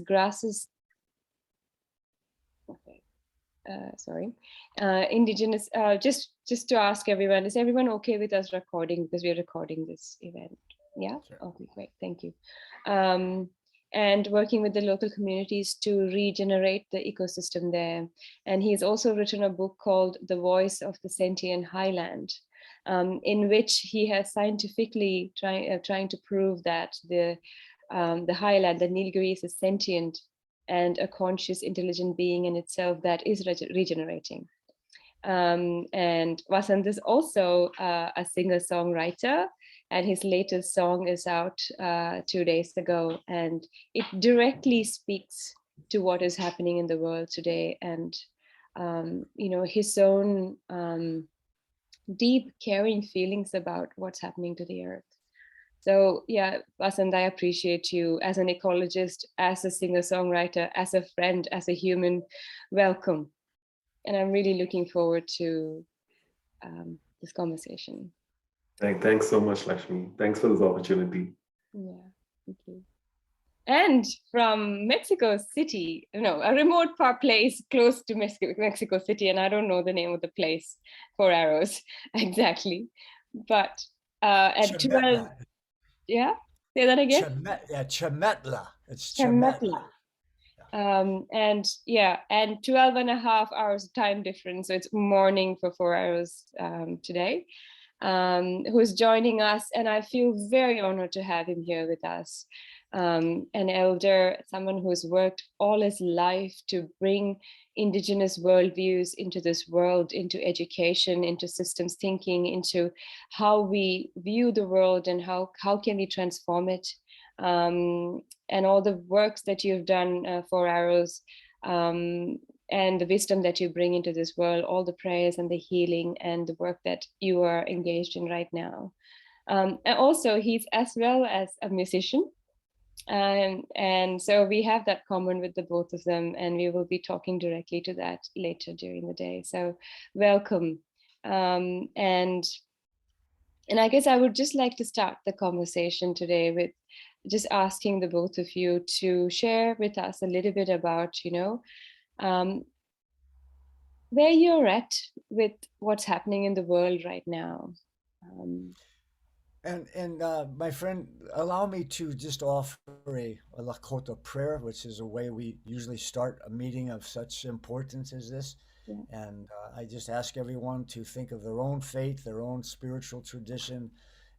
grasses, okay, indigenous, just to ask everyone, is everyone okay with us recording, because we're recording this event? Yeah. Sure. Okay, great, thank you. And working with the local communities to regenerate the ecosystem there. And he's also written a book called The Voice of the Sentient Highland, in which he has scientifically trying to prove that the highland, the Nilgiris, is sentient and a conscious, intelligent being in itself that is regenerating. And Vasanth is also a singer-songwriter, and his latest song is out 2 days ago, and it directly speaks to what is happening in the world today, and his own deep, caring feelings about what's happening to the earth. So yeah, Vasanth, I appreciate you as an ecologist, as a singer-songwriter, as a friend, as a human. Welcome. And I'm really looking forward to this conversation. Thanks so much, Lakshmi. Thanks for this opportunity. Yeah, thank you. And from Mexico City, a remote place close to Mexico City, and I don't know the name of the place, 4 Arrows exactly, but at 12, yeah, say that again. Chametla. It's Chametla. And 12.5 hours time difference, so it's morning for 4 hours today. Who's joining us, and I feel very honored to have him here with us. An elder, someone who's worked all his life to bring indigenous worldviews into this world, into education, into systems thinking, into how we view the world and how can we transform it. And all the works that you've done for Arrows, and the wisdom that you bring into this world, all the prayers and the healing and the work that you are engaged in right now. And also, he's as well as a musician. And so we have that common with the both of them, and we will be talking directly to that later during the day. So welcome. And I guess I would just like to start the conversation today with just asking the both of you to share with us a little bit about, where you're at with what's happening in the world right now. And my friend, allow me to just offer a Lakota prayer, which is a way we usually start a meeting of such importance as this. Yeah. And I just ask everyone to think of their own faith, their own spiritual tradition,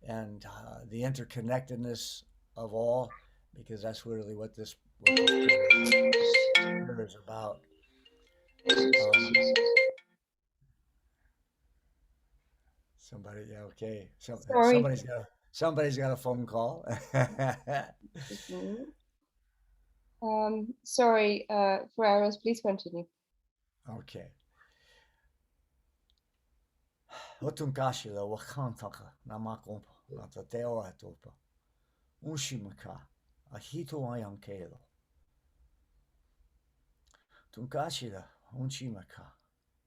and the interconnectedness of all, because that's really what this prayer is about. Somebody, yeah, okay. Sorry. Somebody's got a phone call. Sorry, for Arrows, please continue. Okay. Hotunkashila wakantaka namakompa lata teo atopa. Unshimaka ahito ayankelo. Tunkashila unshimaka.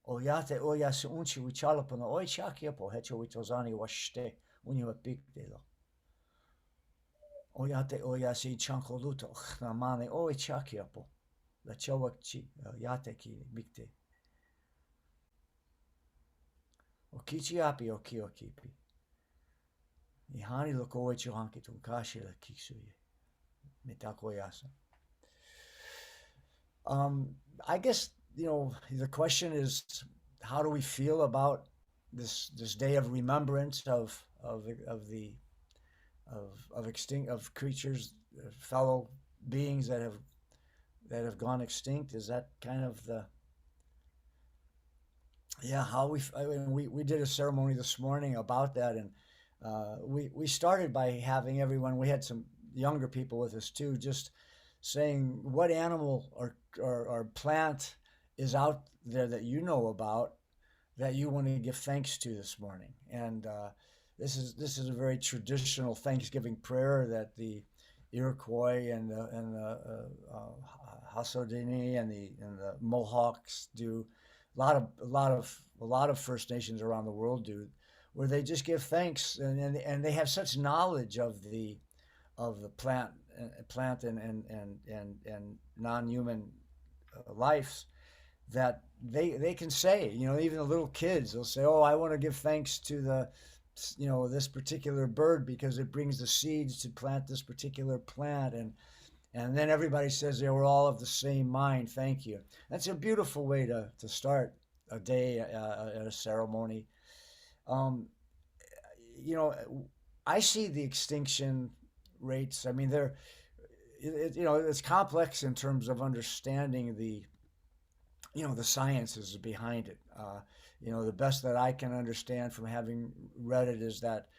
Oyate oyas unchi wichalapana oichakiapo hecho witozani washte unyo bigdelo. Oyate oyasi chankoluto namane oichakiapo. La chawakchi yate ki bigte. Okichi api okiokipi. Ihani loko oichuhanki tunkashi la kisuye. Mitakoyasa. I guess, the question is, how do we feel about this day of remembrance of creatures, fellow beings that have gone extinct? Is that kind of how we did a ceremony this morning about that, and we started by having everyone. We had some younger people with us too, just saying what animal or plant is out there that you know about that you want to give thanks to this morning. And this is a very traditional Thanksgiving prayer that the Iroquois and the Haudenosaunee and the Mohawks do. A lot of First Nations around the world do, where they just give thanks, and they have such knowledge of the plant plant and non-human lives, that they can say, even the little kids, they'll say, oh, I want to give thanks to this particular bird because it brings the seeds to plant this particular plant, and then everybody says they were all of the same mind. Thank you. That's a beautiful way to start a day at a ceremony. Um, I see the extinction rates. I mean, it's complex in terms of understanding the sciences behind it. The best that I can understand from having read it is that,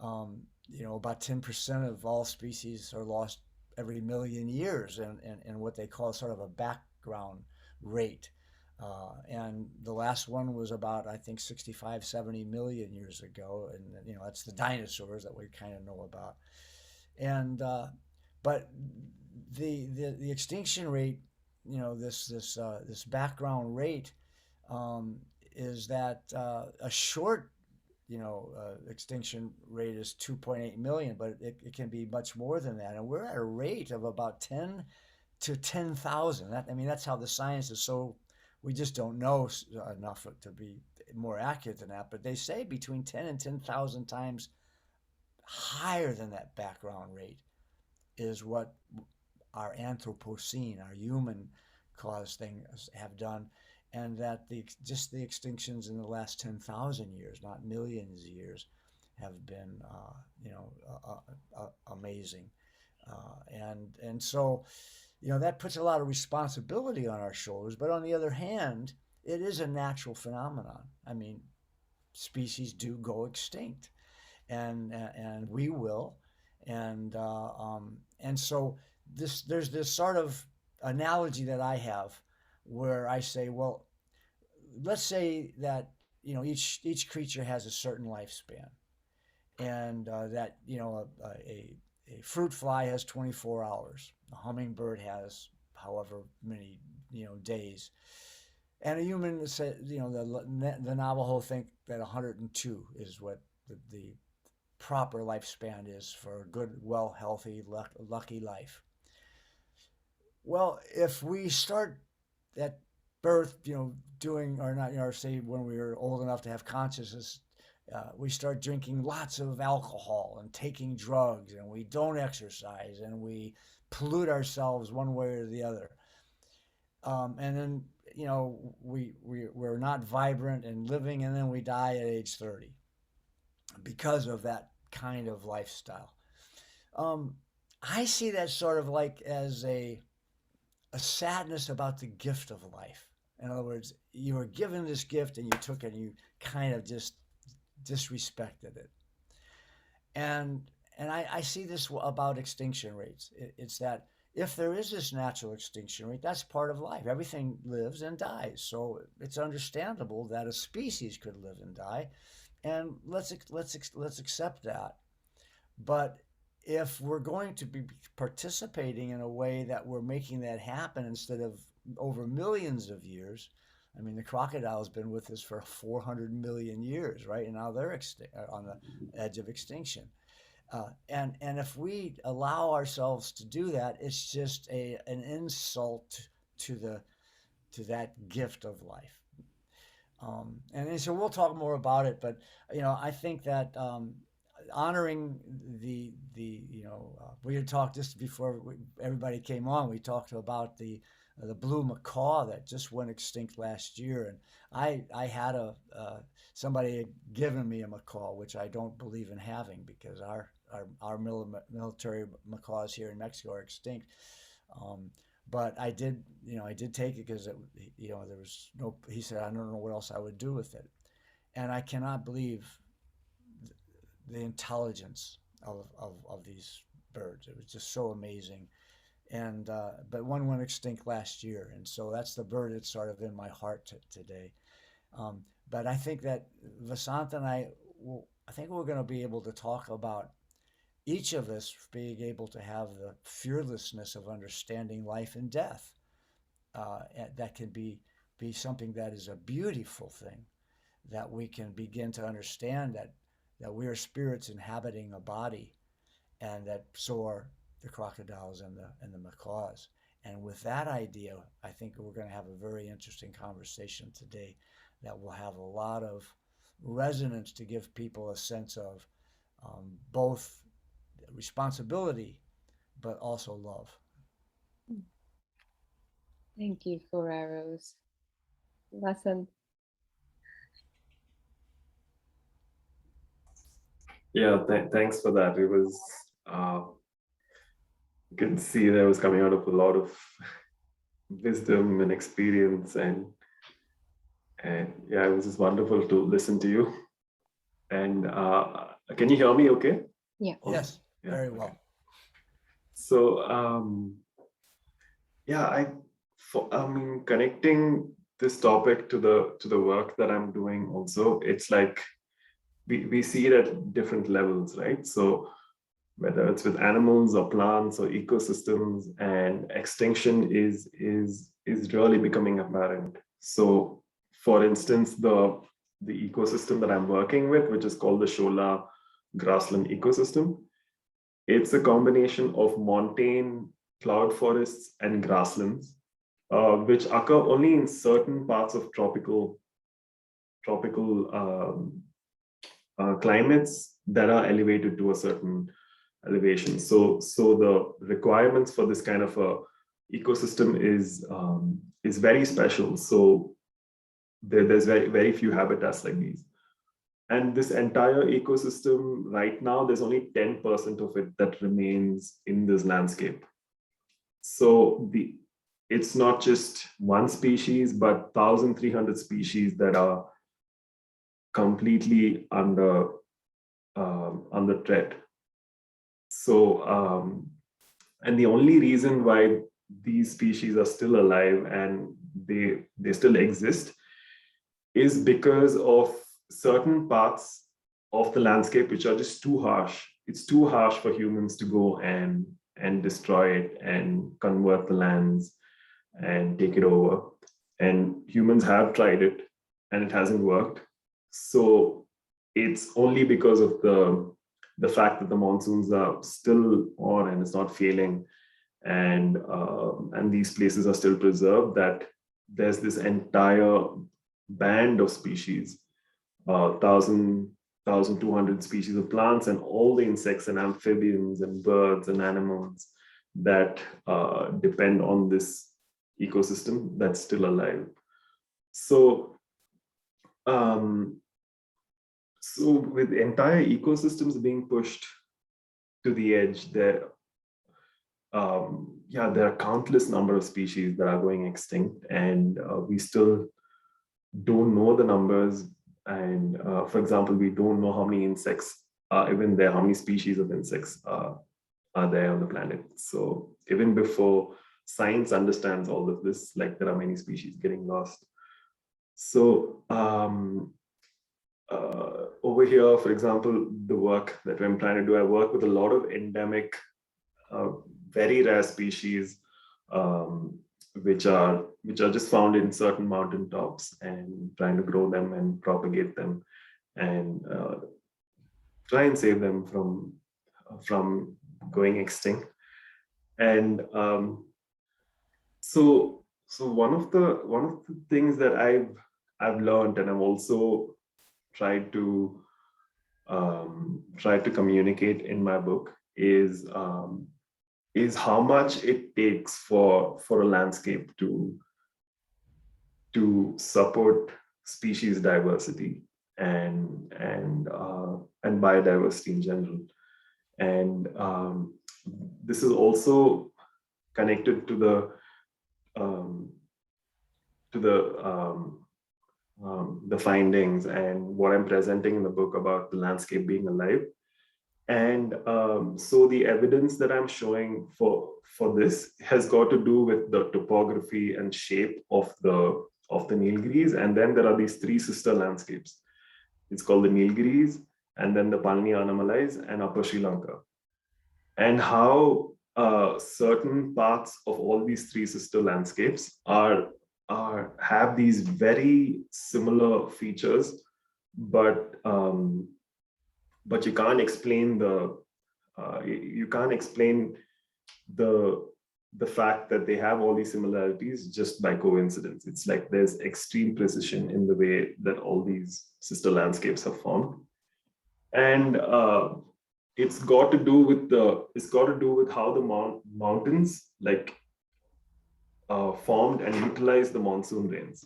about 10% of all species are lost every million years, and what they call sort of a background rate. And the last one was about, I think, 65, 70 million years ago. And, that's the dinosaurs that we kind of know about. And, but the extinction rate, this background rate, is that a short, extinction rate is 2.8 million, but it can be much more than that. And we're at a rate of about 10 to 10,000. That's how the science is. So we just don't know enough to be more accurate than that. But they say between 10 and 10,000 times higher than that background rate is what our Anthropocene, our human caused things have done, and that the extinctions in the last 10,000 years, not millions of years, have been amazing, and so that puts a lot of responsibility on our shoulders. But on the other hand, it is a natural phenomenon. I mean, species do go extinct, and we will, and so there's this sort of analogy that I have where I say, well, let's say that each creature has a certain lifespan, and that a fruit fly has 24 hours, a hummingbird has however many days, and a human says, the Navajo think that 102 is what the proper lifespan is for a good, well, healthy, lucky life. Well, if we start at birth, doing, or not, or say when we were old enough to have consciousness, we start drinking lots of alcohol and taking drugs, and we don't exercise, and we pollute ourselves one way or the other. And then, we're not vibrant and living, and then we die at age 30 because of that kind of lifestyle. I see that sort of like as a sadness about the gift of life. In other words, you were given this gift and you took it and you kind of just disrespected it. And I see this about extinction rates. It's that if there is this natural extinction rate, that's part of life. Everything lives and dies. So it's understandable that a species could live and die. And let's accept that. But if we're going to be participating in a way that we're making that happen instead of over millions of years, I mean, the crocodile's been with us for 400 million years, right? And now they're on the edge of extinction. And if we allow ourselves to do that, it's just an insult to that gift of life. And so we'll talk more about it, but I think that honoring we had talked just before everybody came on. We talked about the blue macaw that just went extinct last year, and I had somebody had given me a macaw, which I don't believe in having because our military macaws here in Mexico are extinct. But I did take it because there was no. He said, I don't know what else I would do with it, and I cannot believe the intelligence of these birds. It was just so amazing. And but one went extinct last year, and so that's the bird that's sort of in my heart today. But I think that Vasanth and I think we're going to be able to talk about each of us being able to have the fearlessness of understanding life and death. That can be something that is a beautiful thing, that we can begin to understand that we are spirits inhabiting a body, and that so the crocodiles and the macaws. And with that idea, I think we're going to have a very interesting conversation today that will have a lot of resonance to give people a sense of both responsibility but also love. Thank you for arrows, Vasanth. Yeah, thanks for that. It was, you can see that was coming out of a lot of wisdom and experience, and yeah, it was just wonderful to listen to you. And can you hear me okay? Yeah. Yes, Yeah, very well. okay. So yeah, I mean, connecting this topic to the work that I'm doing also, it's like we see it at different levels, right? So whether it's with animals or plants or ecosystems, and extinction is really becoming apparent. So for instance, the ecosystem that I'm working with, which is called the Shola grassland ecosystem, it's a combination of montane, cloud forests, and grasslands, which occur only in certain parts of tropical climates that are elevated to a certain elevation. So the requirements for this kind of a ecosystem is very special. So there's very few habitats like these. And this entire ecosystem right now, there's only 10% of it that remains in this landscape. So it's not just one species, but 1,300 species that are completely under threat. So, and the only reason why these species are still alive and they still exist is because of certain parts of the landscape which are just too harsh. It's too harsh for humans to go and destroy it and convert the lands and take it over. And humans have tried it and it hasn't worked. So it's only because of the fact that the monsoons are still on and it's not failing, and these places are still preserved, that there's this entire band of species, 1,200 species of plants, and all the insects and amphibians and birds and animals that depend on this ecosystem that's still alive. So so with entire ecosystems being pushed to the edge, there are countless number of species that are going extinct, and we still don't know the numbers. And for example, we don't know how many insects are even there, how many species of insects are there on the planet. So even before science understands all of this, like there are many species getting lost. So over here, for example, the work that I'm trying to do, I work with a lot of endemic, very rare species, which are just found in certain mountain tops, and trying to grow them and propagate them and try and save them from going extinct. And so one of the things that I've learned, and I've also tried to communicate in my book, is how much it takes for a landscape to support species diversity and biodiversity in general. And this is also connected to the findings and what I'm presenting in the book about the landscape being alive. And so the evidence that I'm showing for this has got to do with the topography and shape of the Nilgiris. And then there are these three sister landscapes. It's called the Nilgiris, and then the Palni Anomalais and Upper Sri Lanka. And how certain parts of all these three sister landscapes have these very similar features, but you can't explain the fact that they have all these similarities just by coincidence. It's like there's extreme precision in the way that all these sister landscapes have formed, and it's got to do with how the mountains like formed and utilized the monsoon rains.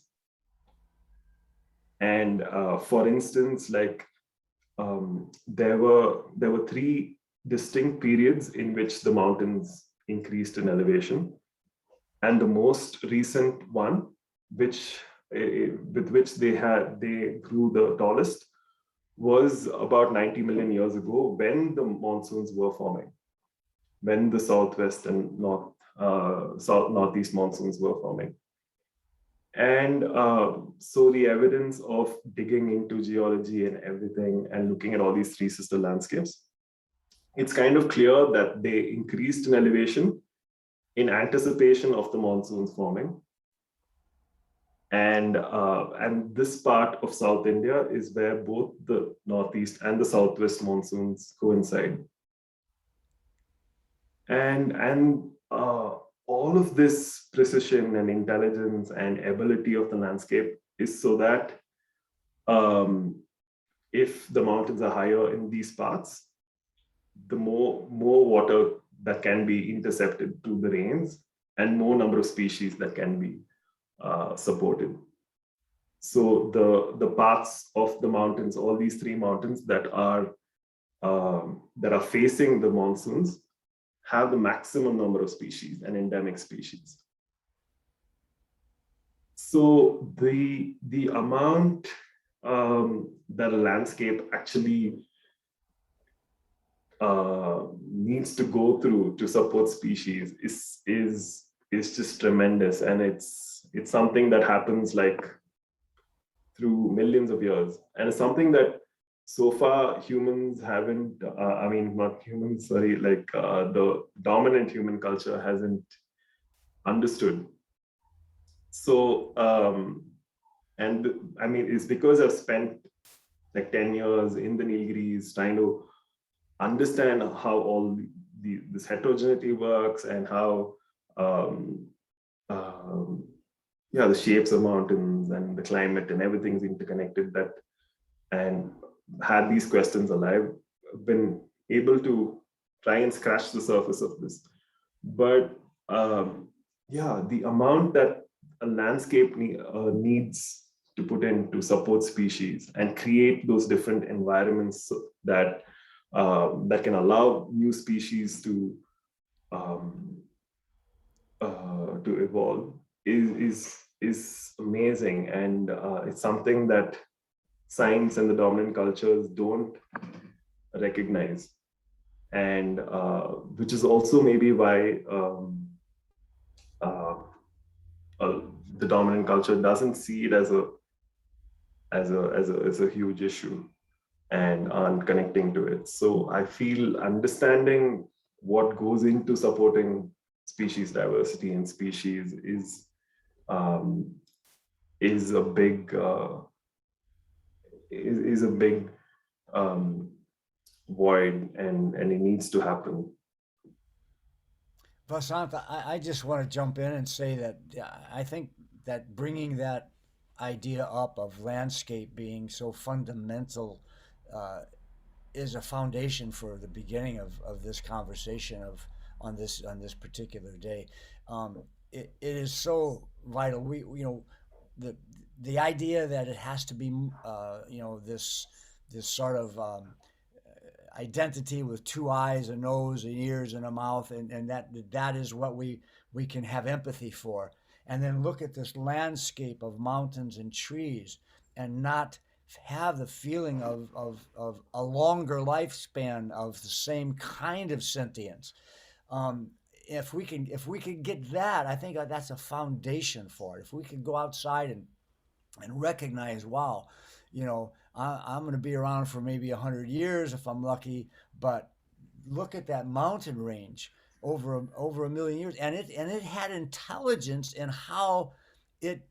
And for instance, like there were three distinct periods in which the mountains increased in elevation, and the most recent one, with which they grew the tallest, was about 90 million years ago, when the monsoons were forming, when the southwest and northeast monsoons were forming. And so the evidence of digging into geology and everything and looking at all these three sister landscapes, it's kind of clear that they increased in elevation in anticipation of the monsoons forming. And this part of South India is where both the northeast and the southwest monsoons coincide. And all of this precision and intelligence and ability of the landscape is so that if the mountains are higher in these parts, the more water that can be intercepted through the rains, and more number of species that can be supported. So the parts of the mountains, all these three mountains that are facing the monsoons, have the maximum number of species and endemic species. So the amount that a landscape actually needs to go through to support species is just tremendous, and it's something that happens like through millions of years, and it's something that so far humans haven't, not humans, sorry, like the dominant human culture hasn't understood. So, and I mean, it's because I've spent like 10 years in the Nilgiris trying to understand how all this heterogeneity works, and how, the shapes of mountains and the climate and everything's interconnected, and had these questions alive, been able to try and scratch the surface of this. But the amount that a landscape needs to put in to support species and create those different environments that can allow new species to evolve is amazing, and it's something that science and the dominant cultures don't recognize, and which is also maybe why the dominant culture doesn't see it as a huge issue and aren't connecting to it. So I feel understanding what goes into supporting species diversity and species is a big void, and it needs to happen. Vasanth, I just want to jump in and say that I think that bringing that idea up of landscape being so fundamental is a foundation for the beginning of this conversation on this particular day. It is so vital. We the idea that it has to be this sort of identity with two eyes, a nose, and ears, and a mouth, and that is what we can have empathy for. And then look at this landscape of mountains and trees, and not have the feeling of a longer lifespan of the same kind of sentience. If we can get that, I think that's a foundation for it. If we can go outside and recognize, wow, I'm going to be around for maybe 100 years if I'm lucky, but look at that mountain range over a million years, and it had intelligence in how it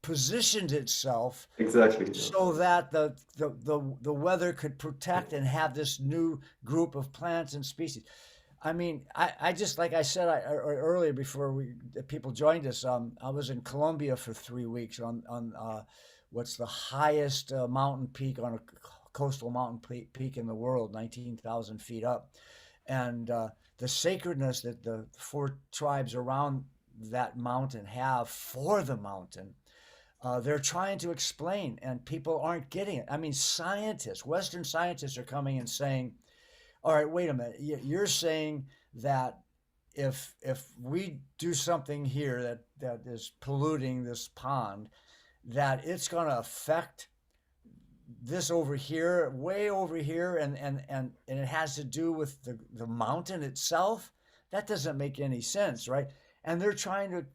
positioned itself Exactly. so that the weather could protect and have this new group of plants and species. I mean, I just, like I said earlier before people joined us, I was in Colombia for 3 weeks on what's the highest mountain peak on a coastal mountain peak in the world, 19,000 feet up, and the sacredness that the four tribes around that mountain have for the mountain. They're trying to explain, and people aren't getting it. I mean, Western scientists are coming and saying, all right, wait a minute. You're saying that if we do something here that is polluting this pond, that it's going to affect this over here, way over here, and it has to do with the mountain itself. That doesn't make any sense, right? And they're trying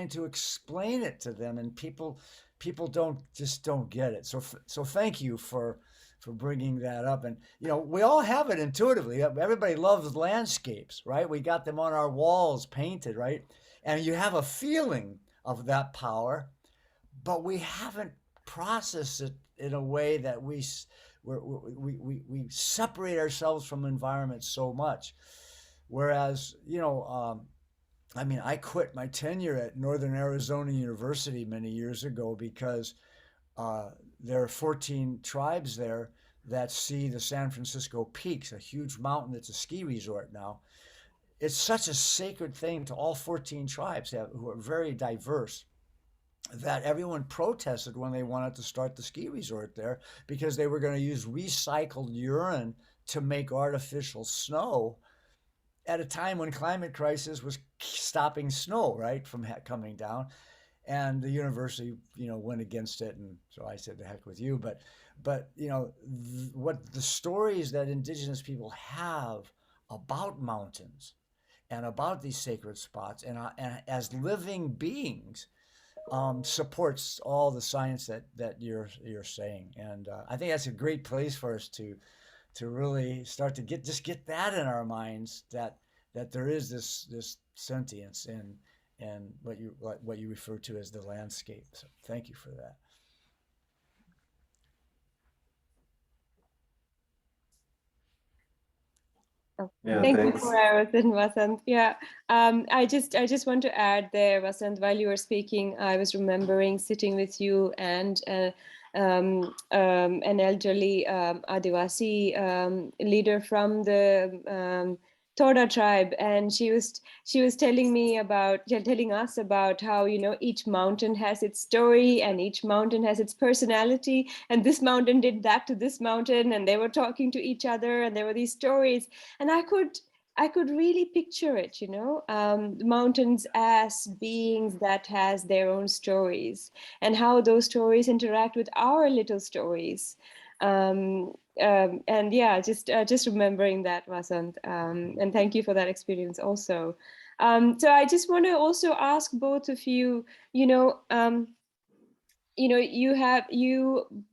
to explain it to them, and people don't get it. So thank you for bringing that up. And we all have it intuitively. Everybody loves landscapes, right? We got them on our walls painted, right? And you have a feeling of that power, but we haven't processed it in a way that we separate ourselves from environment so much. Whereas, I mean, I quit my tenure at Northern Arizona University many years ago because there are 14 tribes there that see the San Francisco Peaks, a huge mountain that's a ski resort now. It's such a sacred thing to all 14 tribes who are very diverse, that everyone protested when they wanted to start the ski resort there because they were going to use recycled urine to make artificial snow at a time when climate crisis was stopping snow, right, from coming down. And the university, went against it. And so I said, the heck with you. But what the stories that indigenous people have about mountains and about these sacred spots and as living beings supports all the science that you're saying. And I think that's a great place for us to really start to get that in our minds, that there is this sentience and what you refer to as the landscape. So thank you for that. Yeah, Thank you thanks. for everything, Vasanth. Yeah, I just want to add there, Vasanth, while you were speaking, I was remembering sitting with you and an elderly Adivasi leader from the Toda tribe, and she was telling us about how each mountain has its story and each mountain has its personality, and this mountain did that to this mountain, and they were talking to each other, and there were these stories, and I could really picture it, mountains as beings that has their own stories, and how those stories interact with our little stories. And yeah, just remembering that, Vasanth, and thank you for that experience also. So I just want to also ask both of you, you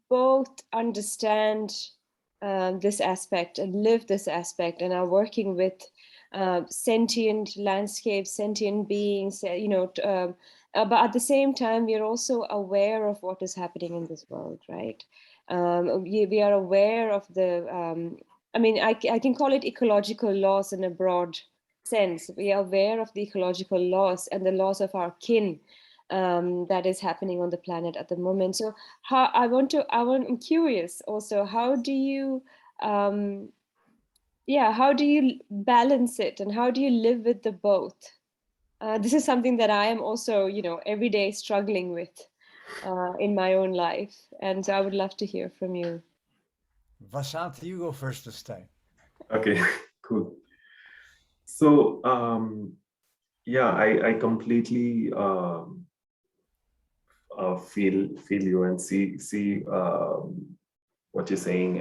both understand this aspect and live this aspect and are working with sentient landscapes, sentient beings, but at the same time, we are also aware of what is happening in this world, right? We are aware of the, I can call it ecological laws in a broad sense. We are aware of the ecological laws and the laws of our kin that is happening on the planet at the moment. So I'm curious also, how do you balance it, and how do you live with the both? This is something that I am also, every day struggling with in my own life. And so I would love to hear from you. Vasanth, you go first this time. Okay, cool. So, yeah, I completely feel you and see what you're saying,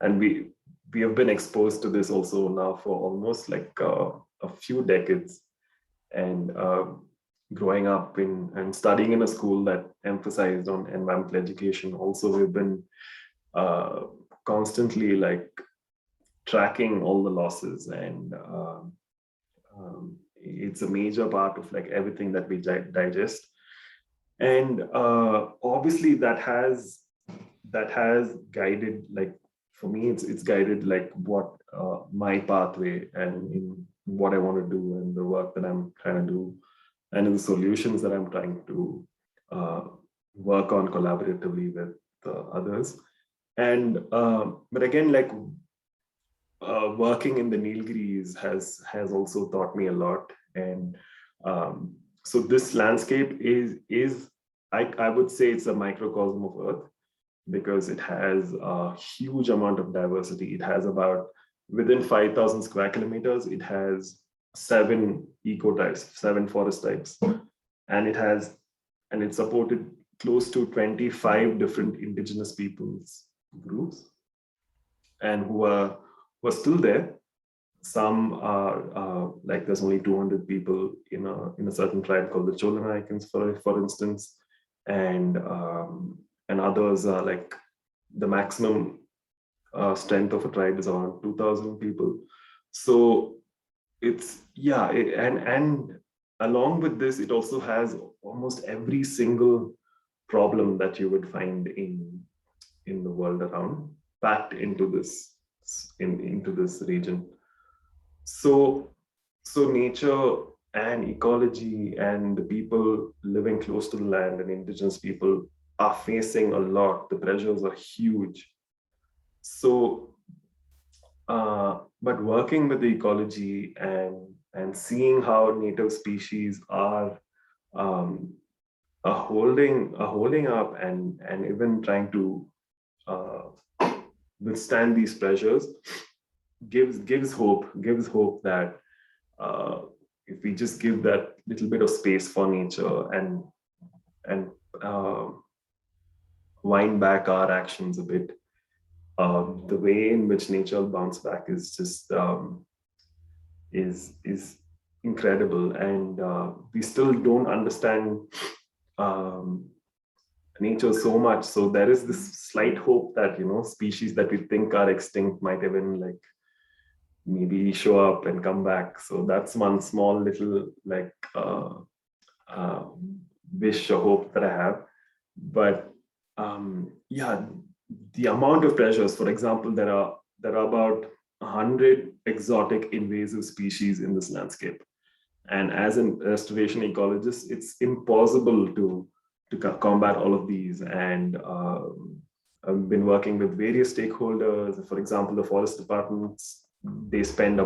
and we have been exposed to this also now for almost like a few decades, and growing up and studying in a school that emphasized on environmental education. Also, we've been constantly like tracking all the losses, and it's a major part of like everything that we digest. And obviously that has guided like for me, it's guided like what my pathway and in what I want to do and the work that I'm trying to do and in the solutions that I'm trying to work on collaboratively with others. And but again, like working in the Nilgiris has also taught me a lot. And so this landscape is I would say it's a microcosm of Earth, because it has a huge amount of diversity. It has about, within 5,000 square kilometers, it has 7 ecotypes, 7 forest types, and it's supported close to 25 different indigenous peoples groups, and who are still there. Some are like, there's only 200 people in a certain tribe called the Cholanaikans, for instance, and others are like, the maximum strength of a tribe is around 2,000 people. So it's and along with this, it also has almost every single problem that you would find in the world around, packed into this region. So nature and ecology and the people living close to the land and indigenous people are facing a lot. The pressures are huge. So, but working with the ecology and seeing how native species are holding up and even trying to withstand these pressures gives hope that if we just give that little bit of space for nature and wind back our actions a bit, the way in which nature will bounce back is just is incredible. And we still don't understand nature so much. So there is this slight hope that, species that we think are extinct might even like maybe show up and come back. So that's one small little like wish or hope that I have. But the amount of pressures, for example, there are about 100 exotic invasive species in this landscape. And as a restoration ecologist, it's impossible to combat all of these. And I've been working with various stakeholders. For example, the forest departments, they spend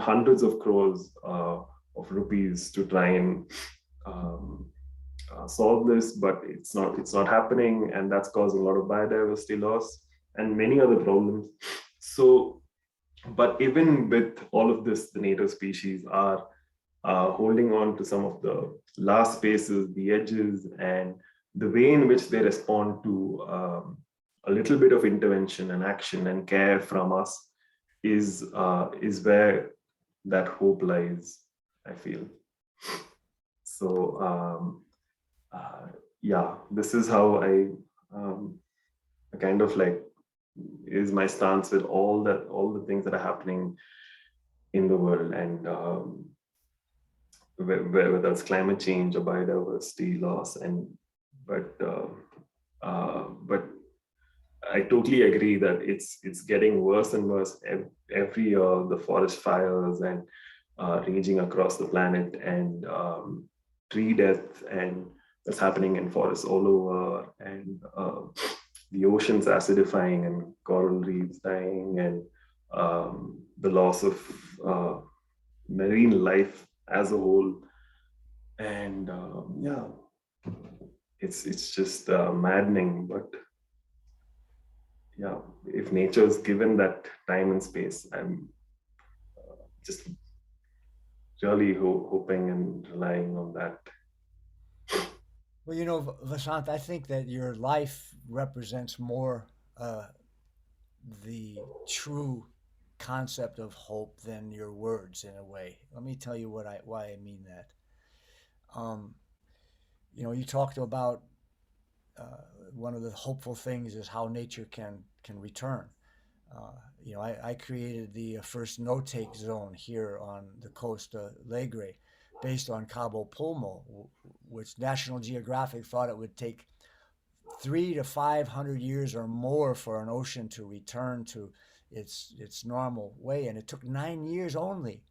hundreds of crores of rupees to try and solve this, but it's not happening, and that's causing a lot of biodiversity loss and many other problems. So, but even with all of this, the native species are holding on to some of the last spaces, the edges, and the way in which they respond to a little bit of intervention and action and care from us is where that hope lies, I feel. So this is how I kind of like is my stance with all the things that are happening in the world, and whether it's climate change or biodiversity loss, but I totally agree that it's getting worse and worse every year. The forest fires and raging across the planet, and tree death, and that's happening in forests all over, and the oceans acidifying and coral reefs dying, and the loss of marine life as a whole. And it's just maddening. But if nature is given that time and space, I'm just really hoping and relying on that. Well, Vasanth, I think that your life represents more the true concept of hope than your words, in a way. Let me tell you why I mean that. You talked about one of the hopeful things is how nature can return. I created the first no-take zone here on the coast of Legre, based on Cabo Pulmo, which National Geographic thought it would take 300 to 500 years or more for an ocean to return to its normal way, and it took 9 years only.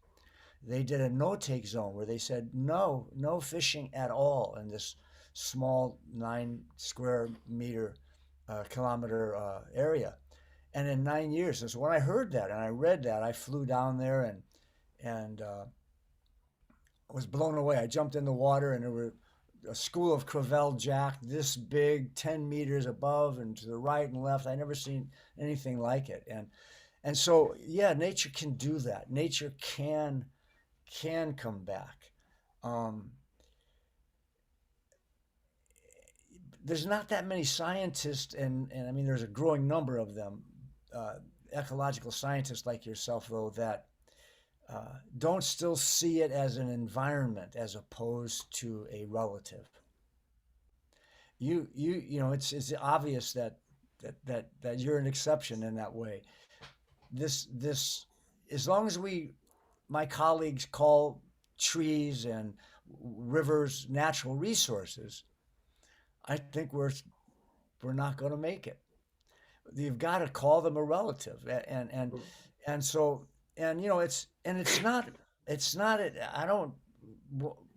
They did a no-take zone where they said no fishing at all in this small 9 square kilometer area. And in 9 years, and so when I heard that and I read that, I flew down there and was blown away. I jumped in the water, and there were a school of crevalle jack this big, 10 meters above and to the right and left. I never seen anything like it. And so, yeah, nature can do that. Nature can come back. There's not that many scientists, and I mean, there's a growing number of them, ecological scientists like yourself, though, that don't still see it as an environment as opposed to a relative. You know, it's obvious that you're an exception in that way. This as long as my colleagues call trees and rivers natural resources, I think we're not going to make it. You've got to call them a relative, and so, and you know, it's not I don't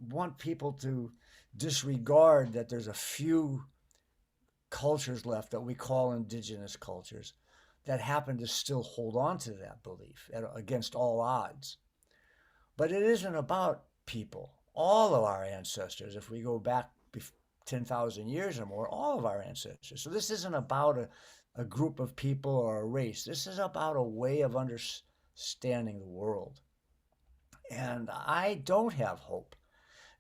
want people to disregard that there's a few cultures left that we call indigenous cultures that happen to still hold on to that belief against all odds. But it isn't about people. All of our ancestors, if we go back 10,000 years or more, all of our ancestors. So this isn't about a group of people or a race. This is about a way of understanding the world. And I don't have hope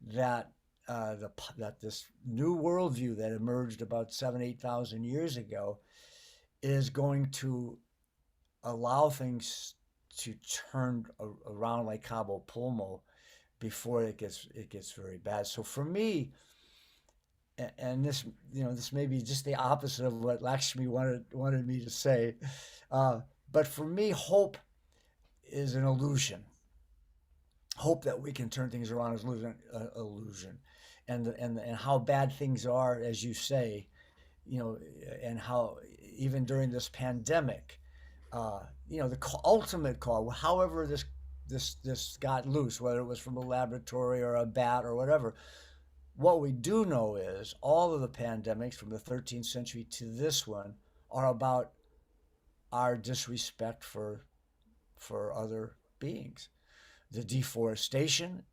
that that this new worldview that emerged about 8,000 years ago is going to allow things to turn around like Cabo Pulmo before it gets very bad. So for me, and this, you know, this may be just the opposite of what Lakshmi wanted me to say, but for me, hope is an illusion. Hope that we can turn things around is illusion, and how bad things are, as you say, you know, and how even during this pandemic, you know, the ultimate call, however this got loose, whether it was from a laboratory or a bat or whatever. What we do know is all of the pandemics from the 13th century to this one are about our disrespect for other beings. The deforestation,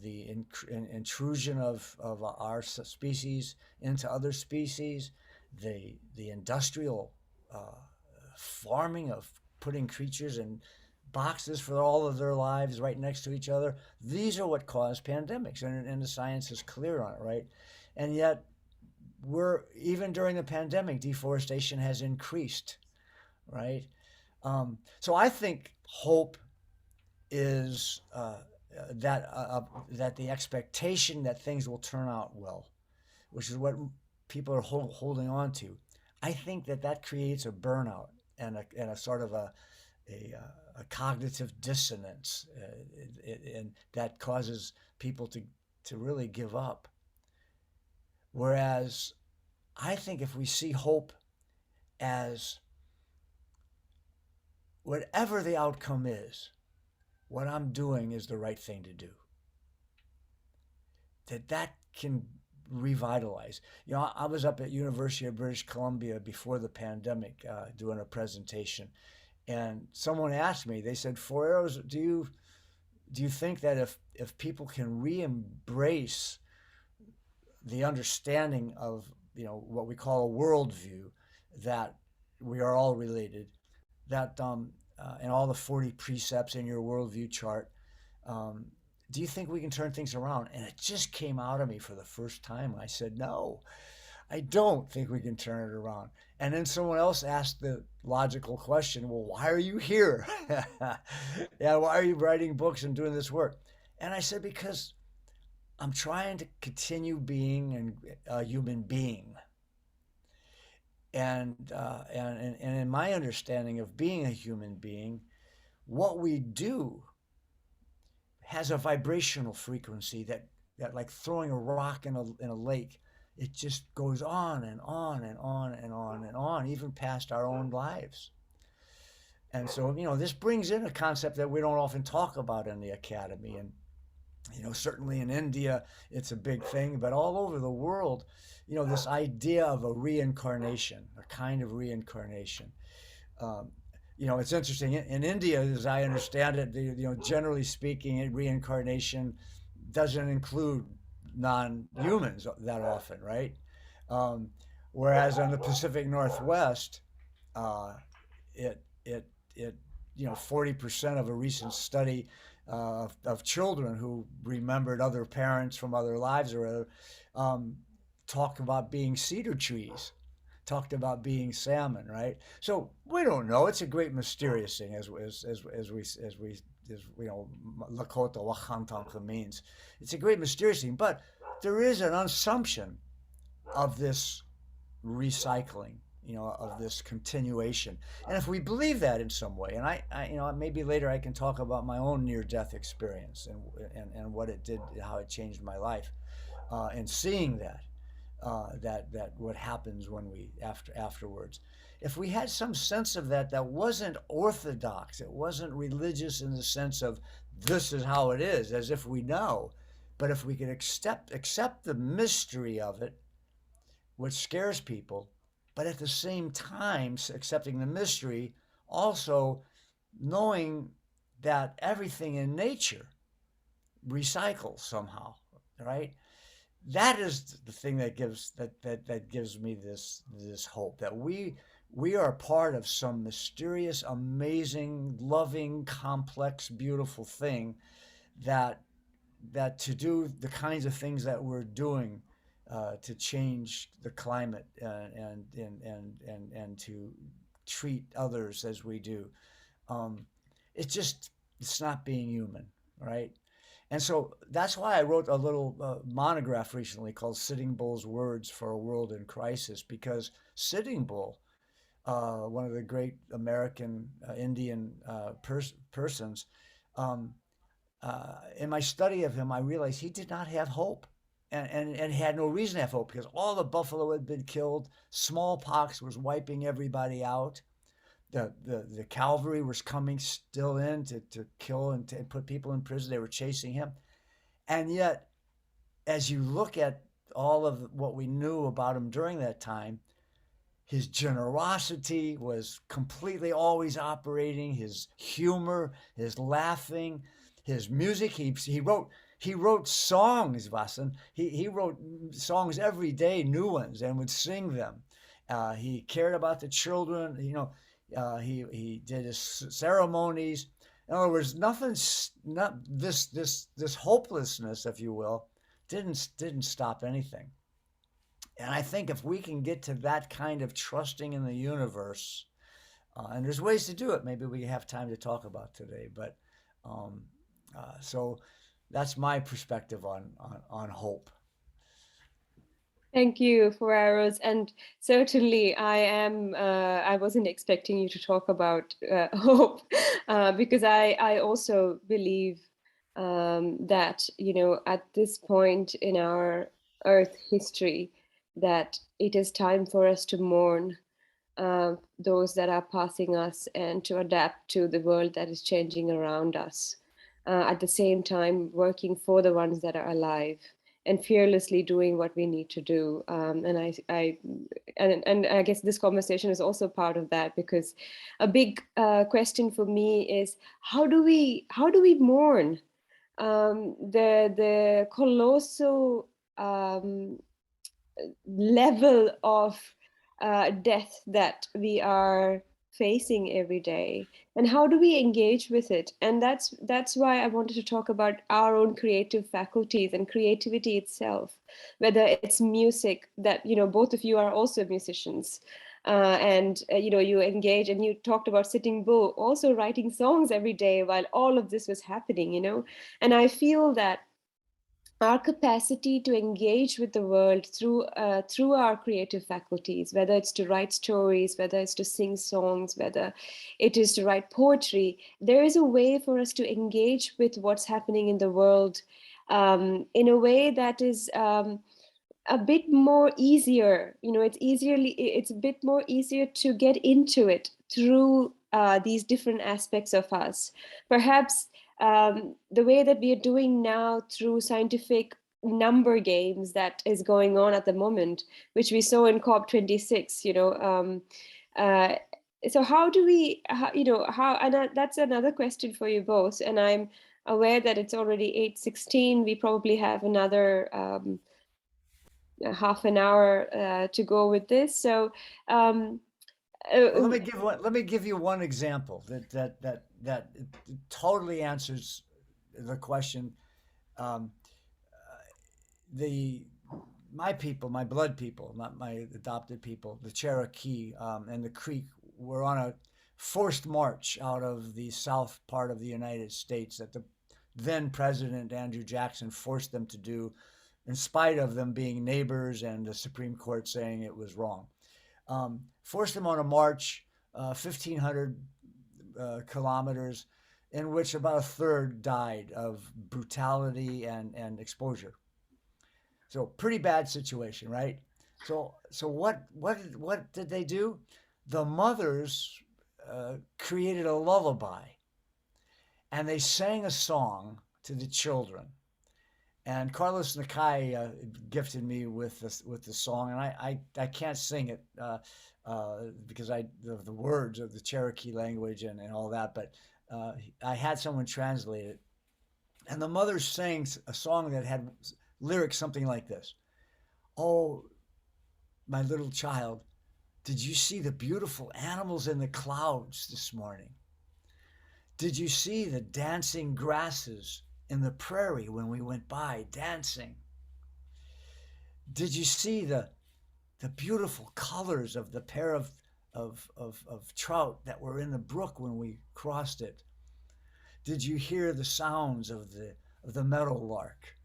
the intrusion of our species into other species, the industrial farming of putting creatures in boxes for all of their lives right next to each other. These are what cause pandemics, and the science is clear on it, right? And yet, even during the pandemic, deforestation has increased, right? So I think hope is that the expectation that things will turn out well, which is what people are holding on to. I think that creates a burnout and a sort of a cognitive dissonance, and that causes people to really give up. Whereas I think if we see hope as whatever the outcome is, what I'm doing is the right thing to do, that can revitalize. You know, I was up at University of British Columbia before the pandemic doing a presentation, and someone asked me, they said, "Four Arrows, do you think that if people can re-embrace the understanding of, you know, what we call a worldview, that we are all related, that and all the 40 precepts in your worldview chart, do you think we can turn things around?" And it just came out of me for the first time. I said, "No, I don't think we can turn it around." And then someone else asked the logical question, "Well, why are you here?" Yeah, why are you writing books and doing this work? And I said, because I'm trying to continue being a human being. And in my understanding of being a human being, what we do has a vibrational frequency that like throwing a rock in a lake it just goes on and on and on and on and on, even past our own lives. And so, this brings in a concept that we don't often talk about in the academy. And, certainly in India, it's a big thing, but all over the world, this idea of a reincarnation, a kind of reincarnation. Um, it's interesting. In India, as I understand it, generally speaking, reincarnation doesn't include non-humans that often, right? Um, Whereas on the Pacific Northwest, uh, it it it 40% of a recent study of children who remembered other parents from other lives or other, um, talked about being cedar trees, talked about being salmon, right? So we don't know. It's a great mysterious thing, as Lakota Wakantanka means. It's a great mysterious thing, but there is an assumption of this recycling, of this continuation. And if we believe that in some way, and I maybe later I can talk about my own near-death experience and what it did, how it changed my life, and seeing that what happens when we afterwards. If we had some sense of that wasn't orthodox, it wasn't religious in the sense of this is how it is, as if we know, but if we could accept the mystery of it, which scares people, but at the same time accepting the mystery, also knowing that everything in nature recycles somehow, right? That is the thing that gives me this hope that we are part of some mysterious, amazing, loving, complex, beautiful thing that to do the kinds of things that we're doing to change the climate and to treat others as we do. It's not being human, right? And so that's why I wrote a little monograph recently called Sitting Bull's Words for a World in Crisis, because Sitting Bull, one of the great American Indian persons, in my study of him, I realized he did not have hope and had no reason to have hope, because all the buffalo had been killed. Smallpox was wiping everybody out. The cavalry was coming still in to kill and to put people in prison. They were chasing him. And yet, as you look at all of what we knew about him during that time, his generosity was completely always operating, his humor, his laughing, his music. He wrote songs, Vasanth. He wrote songs every day, new ones, and would sing them. He cared about the children. He did his ceremonies. In other words, this hopelessness, if you will, didn't stop anything. And I think if we can get to that kind of trusting in the universe, and there's ways to do it, maybe we have time to talk about today. But so that's my perspective on hope. Thank you for arrows, and certainly I wasn't expecting you to talk about hope, because I also believe that at this point in our Earth history, that it is time for us to mourn those that are passing us and to adapt to the world that is changing around us. At the same time, working for the ones that are alive and fearlessly doing what we need to do. And I guess this conversation is also part of that, because a big question for me is how do we mourn the colossal level of death that we are facing every day, and how do we engage with it? And that's why I wanted to talk about our own creative faculties and creativity itself, whether it's music, that both of you are also musicians, and you engage, and you talked about Sitting Bull also writing songs every day while all of this was happening, and I feel that our capacity to engage with the world through our creative faculties, whether it's to write stories, whether it's to sing songs, whether it is to write poetry, there is a way for us to engage with what's happening in the world in a way that is a bit more easier, it's a bit more easier to get into it through these different aspects of us. Perhaps the way that we are doing now through scientific number games that is going on at the moment, which we saw in COP26, so how do we, that's another question for you both. And I'm aware that it's already 8:16. We probably have another half an hour to go with this. So Well, let me give you one example that totally answers the question. Um, the My people, my blood people, not my adopted people, the Cherokee and the Creek, were on a forced march out of the south part of the United States that the then President Andrew Jackson forced them to do, in spite of them being neighbors and the Supreme Court saying it was wrong. Forced them on a march, 1,500 kilometers, in which about a third died of brutality and exposure. So pretty bad situation, right? So what did they do? The mothers created a lullaby, and they sang a song to the children. And Carlos Nakai gifted me with the song, and I can't sing it because the words of the Cherokee language and all that, but I had someone translate it. And the mother sang a song that had lyrics something like this: "Oh, my little child, did you see the beautiful animals in the clouds this morning? Did you see the dancing grasses in the prairie when we went by dancing? Did you see the beautiful colors of the pair of trout that were in the brook when we crossed it? Did you hear the sounds of the meadowlark?"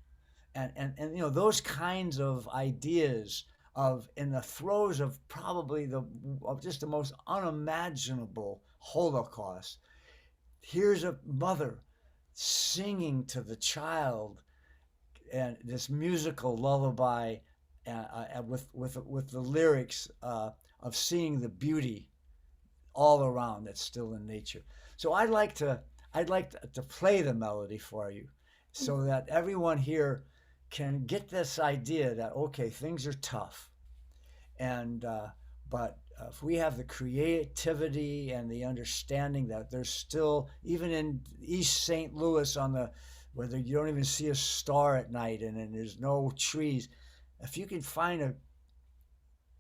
And those kinds of ideas of, in the throes of probably just the most unimaginable Holocaust, here's a mother singing to the child and this musical lullaby with the lyrics of seeing the beauty all around that's still in nature. So I'd like to play the melody for you so that everyone here can get this idea that, okay, things are tough, and but if we have the creativity and the understanding that there's still, even in East St. Louis, where you don't even see a star at night and there's no trees, if you can find a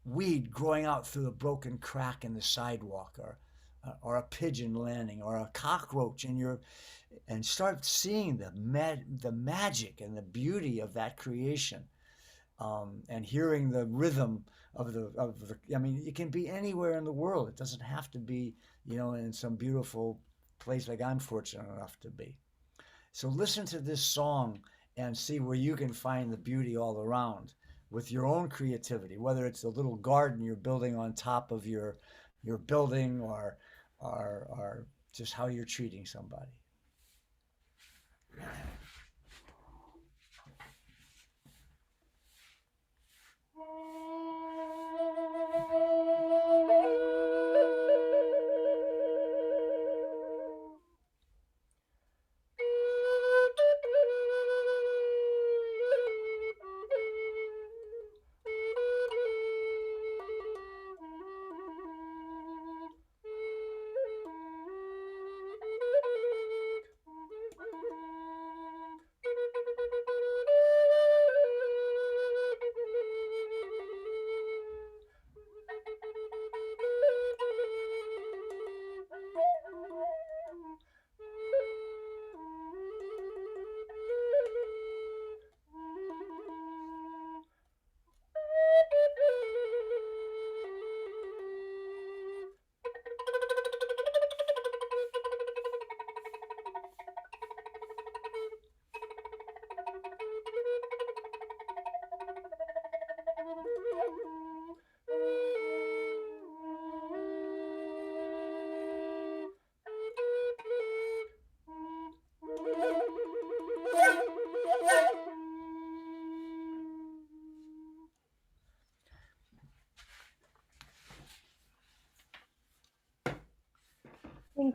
weed growing out through a broken crack in the sidewalk, or a pigeon landing, or a cockroach and start seeing the magic and the beauty of that creation, and hearing the rhythm of the. I mean, it can be anywhere in the world. It doesn't have to be, in some beautiful place like I'm fortunate enough to be. So listen to this song and see where you can find the beauty all around with your own creativity, whether it's a little garden you're building on top of your building, or just how you're treating somebody.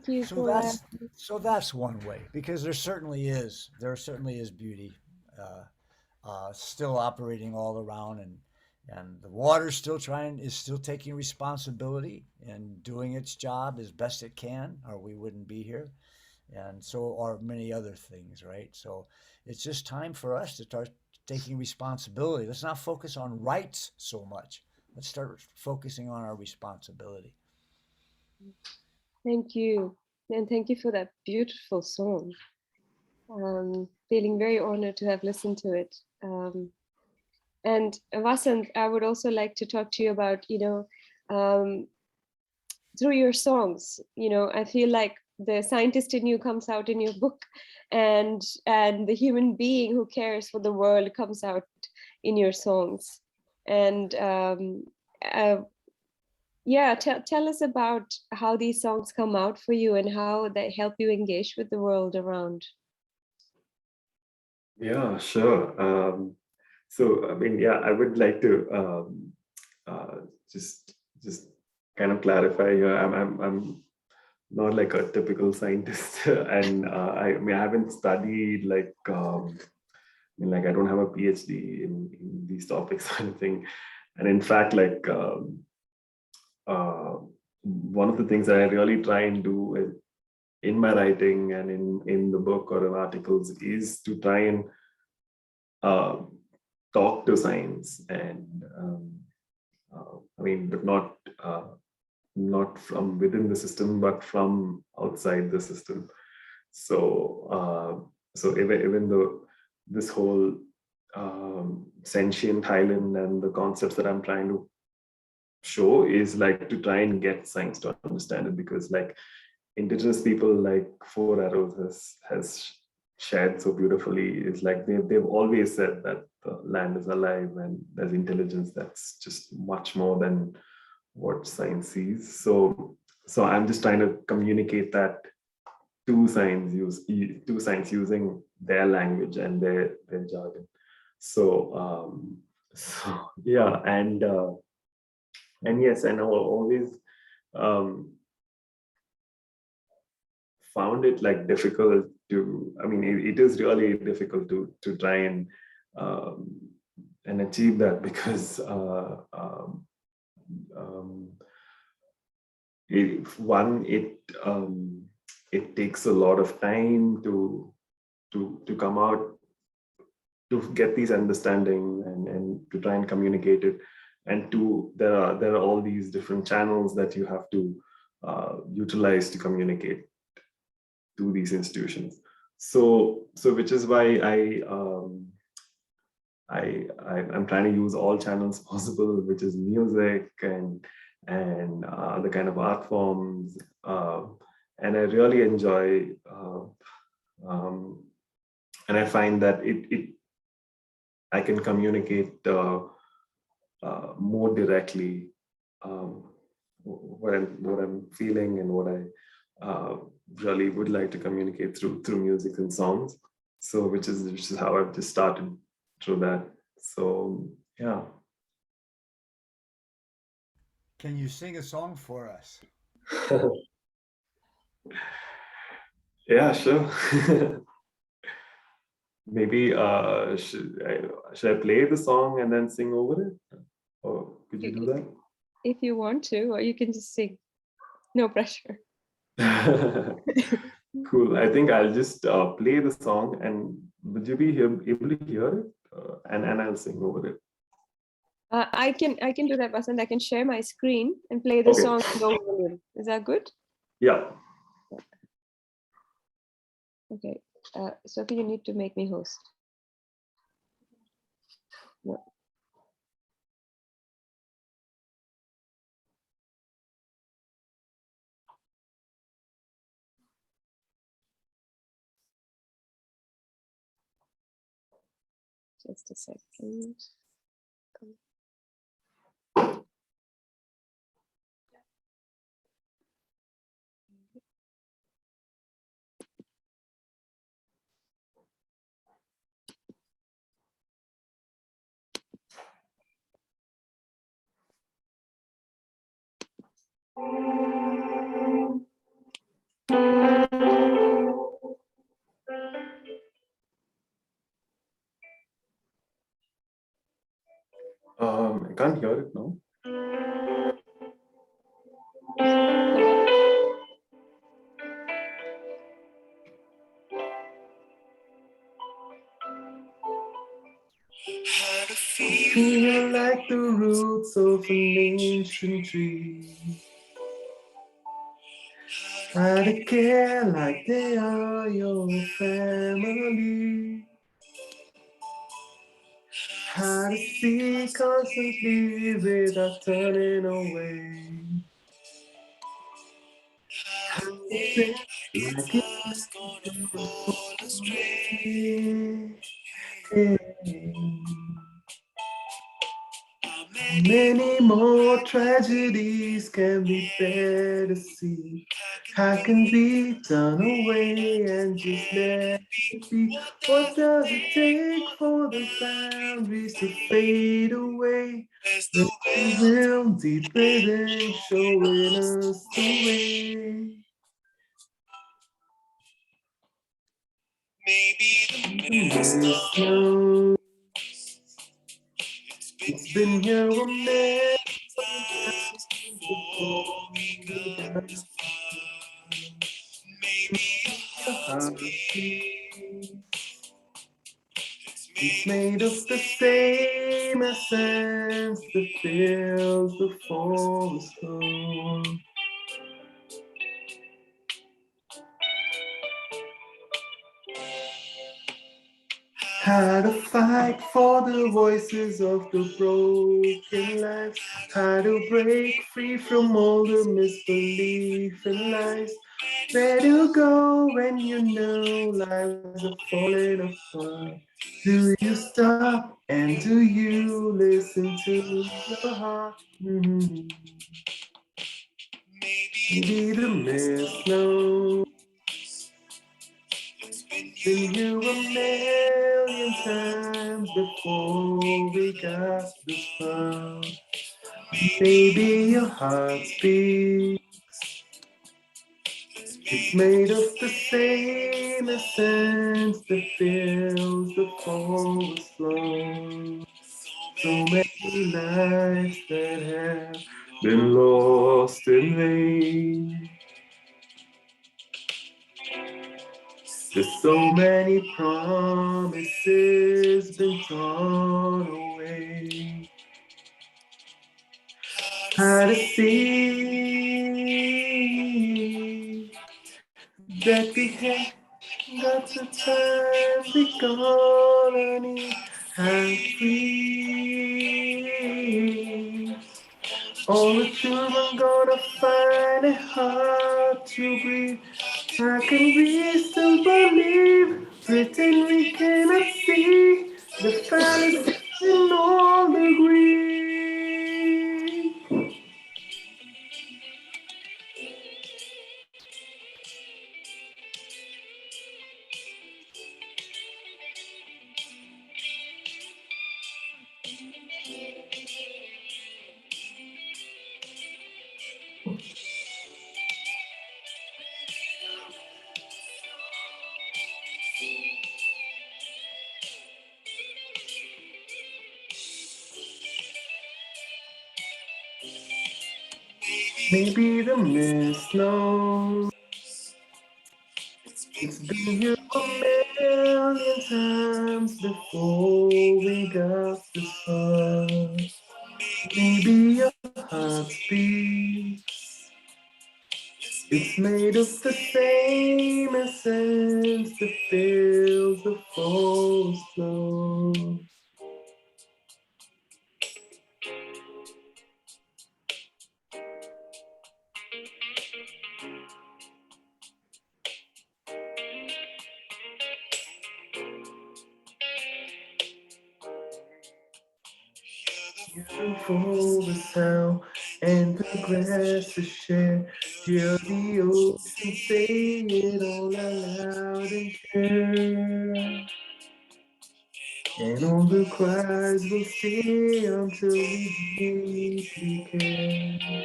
Thank you So for that's one way, because there certainly is beauty still operating all around, and the water's still taking responsibility and doing its job as best it can, or we wouldn't be here. And so are many other things, right? So it's just time for us to start taking responsibility. Let's not focus on rights so much. Let's start focusing on our responsibility. Thank you. And thank you for that beautiful song. Feeling very honored to have listened to it. And Vasanth, I would also like to talk to you about, through your songs, I feel like the scientist in you comes out in your book, and the human being who cares for the world comes out in your songs. And yeah, tell us about how these songs come out for you and how they help you engage with the world around. Yeah, sure. So, I mean, yeah, I would like to just kind of clarify here. I'm not like a typical scientist, and I mean, I haven't studied like I mean, like I don't have a PhD in these topics or anything. And in fact, like one of the things that I really try and do in my writing and in the book or in articles is to try and uh, talk to science, and I mean, but not from within the system, but from outside the system. So even though this whole sentient island and the concepts that I'm trying to show is like to try and get science to understand it, because like indigenous people like Four Arrows has shared so beautifully, is like they've always said that the land is alive and there's intelligence that's just much more than what science sees. So I'm just trying to communicate that to science using their language and their jargon. So yeah, and yes, and I always um, found it like difficult to, I mean, it is really difficult to try and achieve that, because um, it takes a lot of time to come out, to get these understanding, and to try and communicate it, and there are all these different channels that you have to utilize to communicate to these institutions. So which is why I'm trying to use all channels possible, which is music and the kind of art forms, and I really enjoy and I find that I can communicate more directly what I'm feeling and what I really would like to communicate through music and songs. So which is how I've just started through that. So yeah. Can you sing a song for us? Yeah, sure. Maybe should I play the song and then sing over it? Or could you do that? If you want to, or you can just sing. No pressure. Cool. I think I'll just play the song, and would you be able to hear it? And I'll sing over it. I can do that, Vasanth. I can share my screen and play the song in low volume. Is that good? Yeah. Okay. Sophie, you need to make me host. No. Just a second. I can't hear it now. Feel like the roots of an ancient tree. How to care like they are your family. How to see constantly without turning away. How to feel like it's gonna fall astray. Many more tragedies can be better see. How can be done away and just let it be? What does it take for the boundaries to fade away? The will deep breathing showing us the way. Maybe the mist knows. It's been here a million times before we got this far. Maybe your heartbeat. It's made of the same essence that fills the forest floor. How to fight for the voices of the broken lives. How to break free from all the misbelief and lies. Where to go when you know lives are falling apart? Do you stop and do you listen to your heart? Maybe the mist knows. Been here a million times before we got this far. Maybe your heart speaks. It's made of the same essence that fills the forest floor. So many lives that have been lost in vain. There's so many promises been torn away. How to see that we have got the time we gonna need. How free. All the children gonna find it hard to breathe. How can we still believe? Pretend we cannot see the fallacy in all the greed. Maybe the mist knows. It's been here a million times before we got this far. Maybe your heart speaks. It's made of the same essence that fills the forest floor. Beautiful the sound and the grass is shared. Hear the ocean say it all aloud and clear. And all the cries will stay until we deeply care.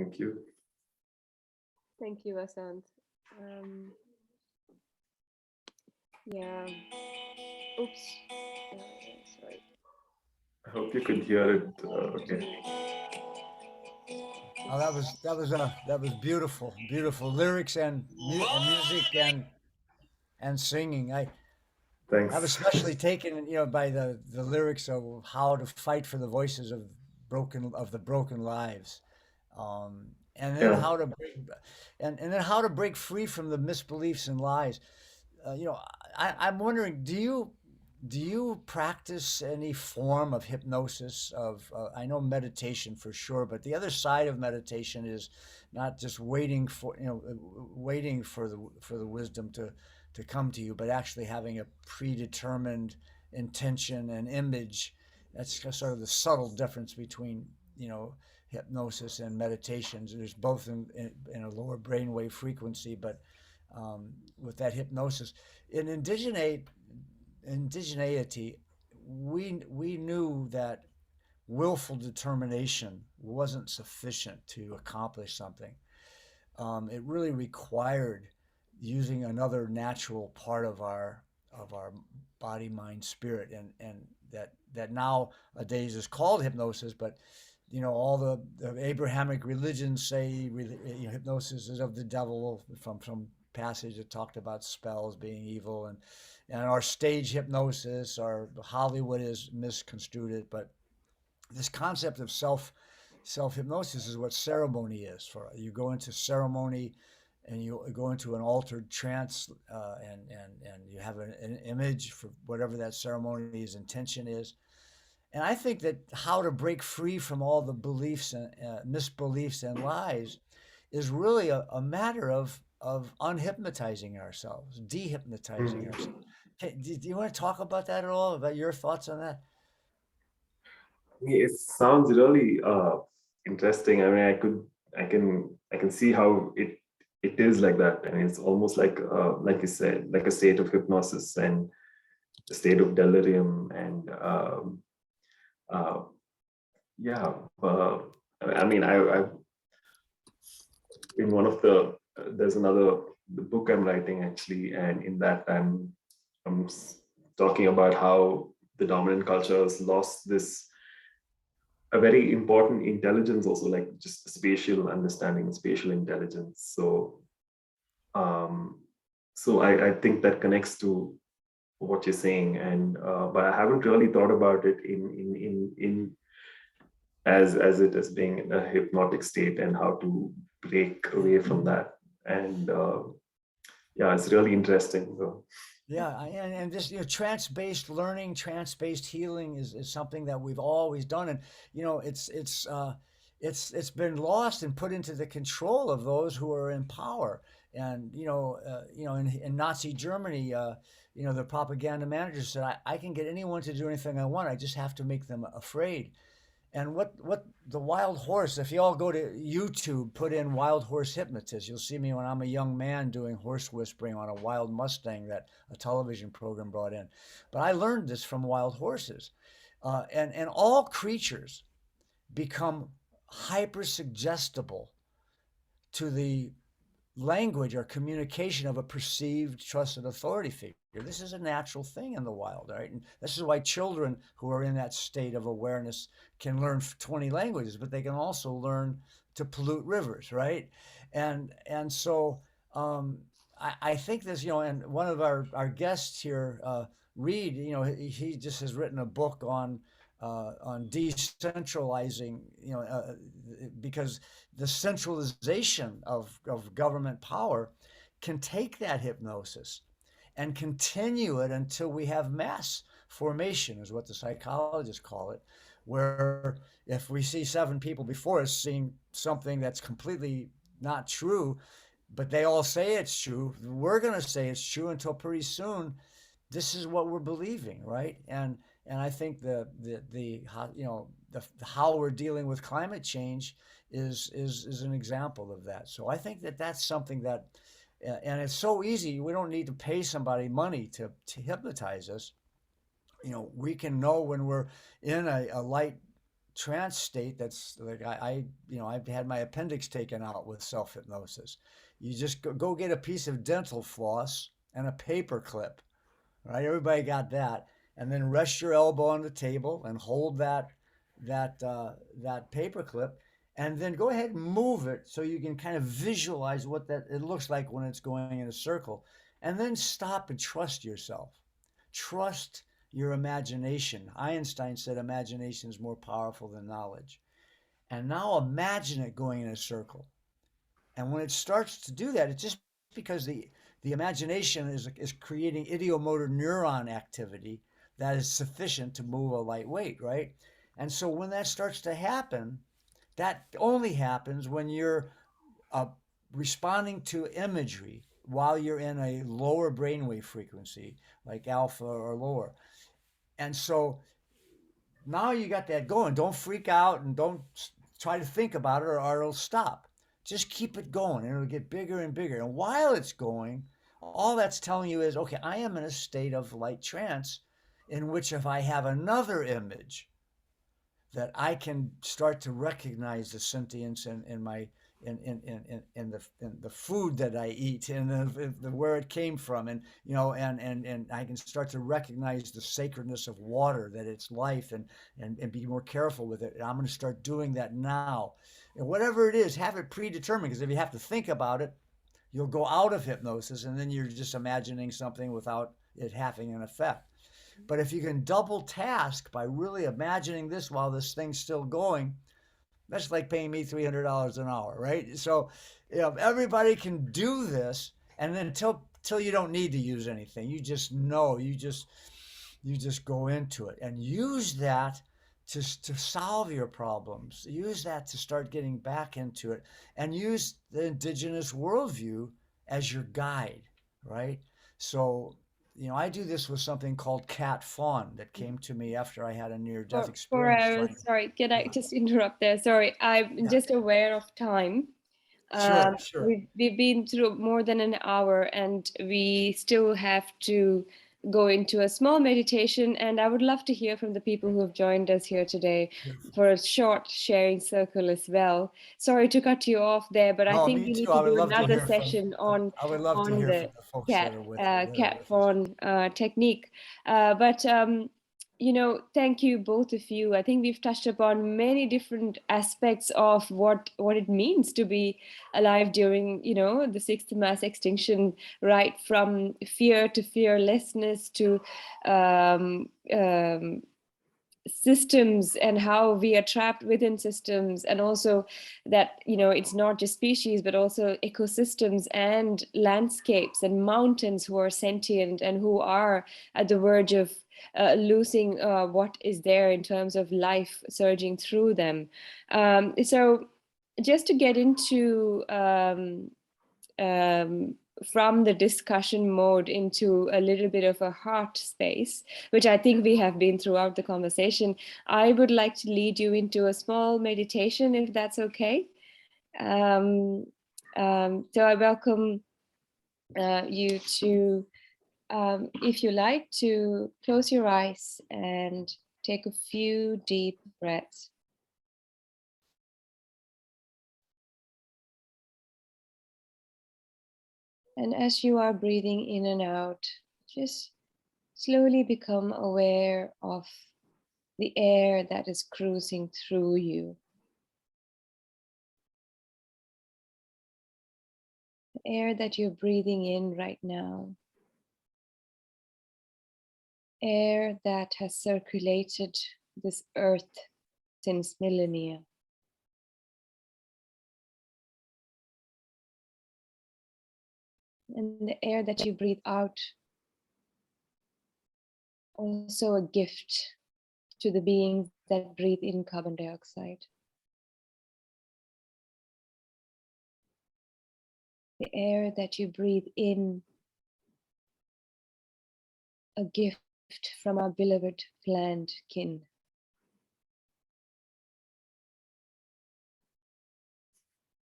Thank you. Thank you, Vasanth. Yeah. Oops. Sorry. I hope you could hear it. Okay. Oh, that was beautiful, beautiful lyrics and music and singing. I was Thanks. especially taken, by the lyrics of how to fight for the voices of the broken lives, and then Yeah. how to break, and then how to break free from the misbeliefs and lies. You know, I'm wondering, do you practice any form of hypnosis? I know meditation for sure, but the other side of meditation is not just waiting for the wisdom to come to you, but actually having a predetermined intention and image. That's sort of the subtle difference between hypnosis and meditations. There's both in a lower brainwave frequency, but with that hypnosis in indigeneity, we knew that willful determination wasn't sufficient to accomplish something. It really required using another natural part of our body, mind, spirit, and that nowadays is called hypnosis. But all the Abrahamic religions say hypnosis is of the devil, from some passage that talked about spells being evil, and our stage hypnosis, or Hollywood has misconstrued it. But this concept of self hypnosis is what ceremony is. For you go into ceremony and you go into an altered trance, and you have an image for whatever that ceremony's intention is. And I think that how to break free from all the beliefs and misbeliefs and lies is really a matter of unhypnotizing ourselves, dehypnotizing Mm. ourselves. Do you want to talk about that at all? About your thoughts on that? It sounds really interesting. I mean, I can see how it is like that. I mean, it's almost like you said, like a state of hypnosis and a state of delirium, and uh, yeah. I mean, I in one of there's the book I'm writing actually, and in that I'm talking about how the dominant culture has lost this a very important intelligence, also, like just spatial understanding, spatial intelligence. Um, so I think that connects to what you're saying, and but I haven't really thought about it in as it as being in a hypnotic state and how to break away from that. And yeah, it's really interesting. So Yeah, and this trance-based learning, trance-based healing is something that we've always done, and it's been lost and put into the control of those who are in power. And in Nazi Germany, the propaganda managers said, I can get anyone to do anything I want. I just have to make them afraid. And what the wild horse, if you all go to YouTube, put in wild horse hypnotist, you'll see me when I'm a young man doing horse whispering on a wild Mustang that a television program brought in. But I learned this from wild horses. And all creatures become hyper suggestible to the language or communication of a perceived trusted authority figure. This is a natural thing in the wild, right? And this is why children who are in that state of awareness can learn 20 languages, but they can also learn to pollute rivers, right? And so I think this, and one of our guests here, Reed, he just has written a book on decentralizing, because the centralization of government power can take that hypnosis and continue it until we have mass formation, is what the psychologists call it, where if we see 7 people before us seeing something that's completely not true, but they all say it's true, we're going to say it's true until pretty soon this is what we're believing, right? And I think the how we're dealing with climate change is an example of that. So I think that that's something that, and it's so easy. We don't need to pay somebody money to hypnotize us. We can know when we're in a light trance state that's like I've had my appendix taken out with self-hypnosis. You just go get a piece of dental floss and a paper clip, right? Everybody got that. And then rest your elbow on the table and hold that paper clip, and then go ahead and move it so you can kind of visualize what that it looks like when it's going in a circle. And then stop and trust yourself. Trust your imagination. Einstein said imagination is more powerful than knowledge. And now imagine it going in a circle. And when it starts to do that, it's just because the imagination is creating ideomotor neuron activity that is sufficient to move a light weight, right? And so when that starts to happen, that only happens when you're responding to imagery while you're in a lower brainwave frequency, like alpha or lower. And so now you got that going. Don't freak out and don't try to think about it, or it'll stop. Just keep it going, and it'll get bigger and bigger. And while it's going, all that's telling you is, okay, I am in a state of light trance in which if I have another image, that I can start to recognize the sentience in my in the food that I eat, and the where it came from, and and I can start to recognize the sacredness of water, that it's life, and be more careful with it. And I'm going to start doing that now. And whatever it is, have it predetermined, because if you have to think about it, you'll go out of hypnosis, and then you're just imagining something without it having an effect. But if you can double task by really imagining this while this thing's still going, that's like paying me $300 an hour, right? So, everybody can do this, and then until you don't need to use anything, you just know, you just go into it and use that to solve your problems. Use that to start getting back into it, and use the indigenous worldview as your guide, right? So, I do this with something called cat fawn that came to me after I had a near-death experience. Sorry, can I just interrupt there? Sorry, I'm just aware of time. Sure. We've been through more than an hour, and we still have to go into a small meditation, and I would love to hear from the people who have joined us here today for a short sharing circle as well. Sorry to cut you off there, but I think we need to do another session on the cat fawn technique. Thank you, both of you. I think we've touched upon many different aspects of what it means to be alive during, the sixth mass extinction, right from fear to fearlessness to systems, and how we are trapped within systems, and also that it's not just species but also ecosystems and landscapes and mountains who are sentient and who are at the verge of losing what is there in terms of life surging through them. So just to get into from the discussion mode into a little bit of a heart space, which I think we have been throughout the conversation, I would like to lead you into a small meditation, if that's okay. So I welcome you to, if you like, to close your eyes and take a few deep breaths. And as you are breathing in and out, just slowly become aware of the air that is cruising through you. The air that you're breathing in right now. Air that has circulated this earth since millennia. And the air that you breathe out, also a gift to the beings that breathe in carbon dioxide. The air that you breathe in, a gift from our beloved plant kin.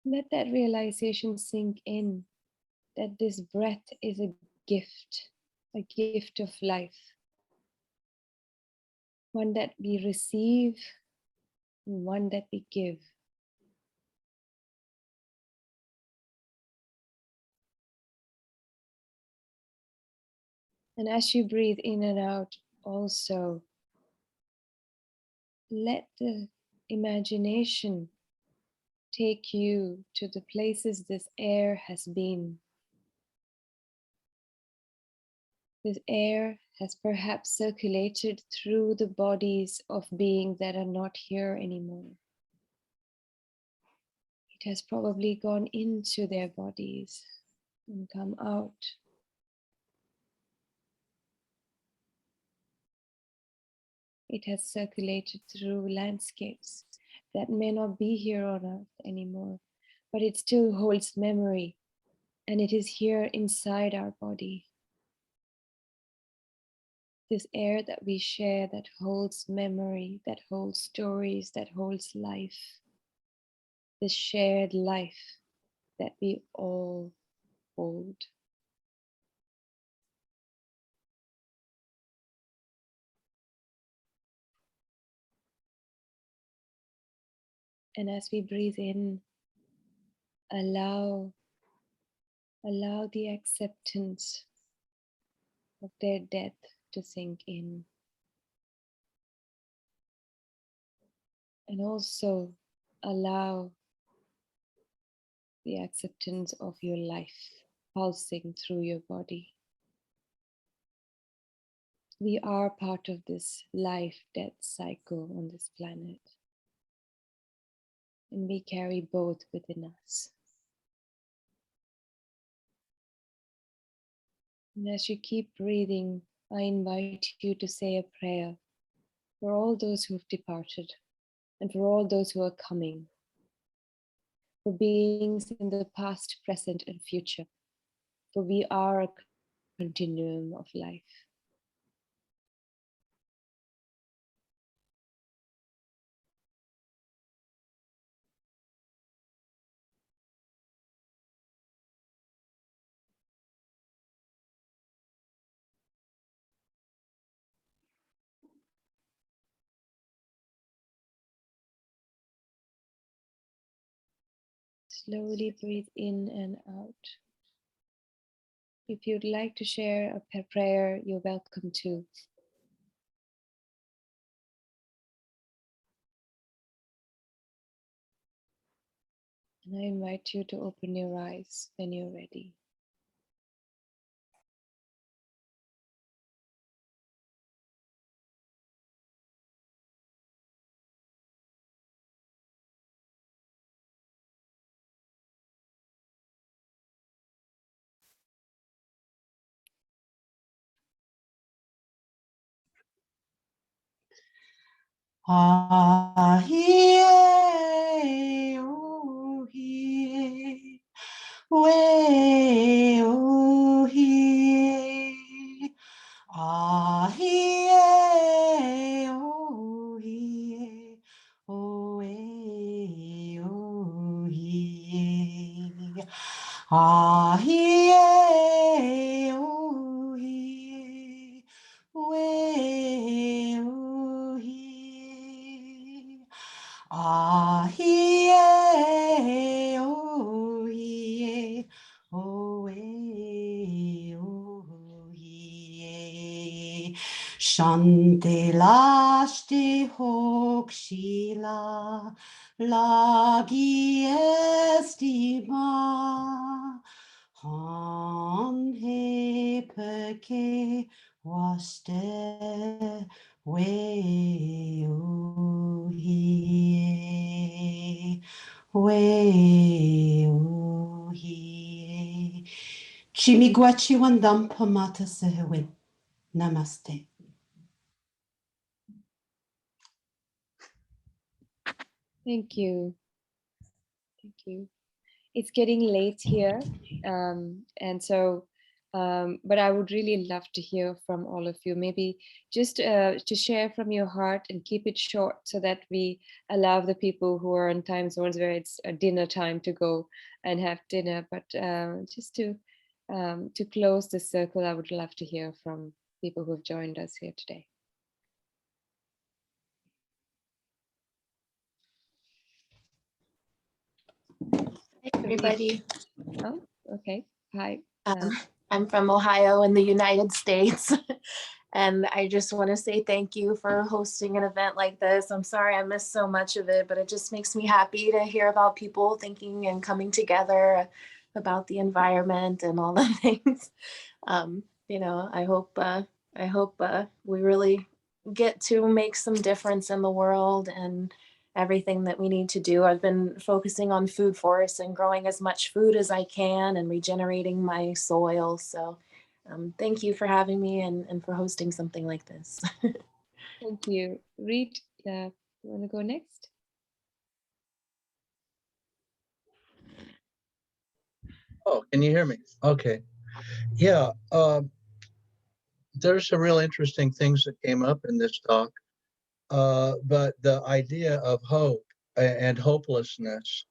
Let that realization sink in, that this breath is a gift of life. One that we receive and one that we give. And as you breathe in and out, also let the imagination take you to the places this air has been. This air has perhaps circulated through the bodies of beings that are not here anymore. It has probably gone into their bodies and come out. It has circulated through landscapes that may not be here on Earth anymore, but it still holds memory, and it is here inside our body. This air that we share that holds memory, that holds stories, that holds life. This shared life that we all hold. And as we breathe in, allow the acceptance of their death to sink in. And also allow the acceptance of your life pulsing through your body. We are part of this life-death cycle on this planet. And we carry both within us. And as you keep breathing, I invite you to say a prayer for all those who have departed and for all those who are coming, for beings in the past, present, and future, for we are a continuum of life. Slowly breathe in and out. If you'd like to share a prayer, you're welcome to. And I invite you to open your eyes when you're ready. Ah, yeah, oh, yeah, way, oh, yeah, ah, yeah, oh, yeah, oh, way, oh, yeah, ah, yeah, oh, yeah, way, oh, yeah. Ah, yeah, oh, yeah, oh, yeah, oh, yeah. Shante lashti hokshila, lagi estima, han he peke waste. Way, oh, yeah. Way, oh, yeah. Chimiguachi wandam pamata sehewin. Namaste. Thank you. Thank you. It's getting late here. And so, but I would really love to hear from all of you. Maybe just to share from your heart and keep it short so that we allow the people who are on time zones where it's dinner time to go and have dinner. But just to close the circle, I would love to hear from people who have joined us here today. everybody. Oh, okay. Hi. I'm from Ohio in the United States. And I just want to say thank you for hosting an event like this. I'm sorry I missed so much of it, but it just makes me happy to hear about people thinking and coming together about the environment and all the things. You know, I hope we really get to make some difference in the world and everything that we need to do. I've been focusing on food forests and growing as much food as I can and regenerating my soil. So thank you for having me and for hosting something like this. Thank you. Reed, you want to go next? Oh, can you hear me? Okay. Yeah, there's some real interesting things that came up in this talk, but the idea of hope and hopelessness,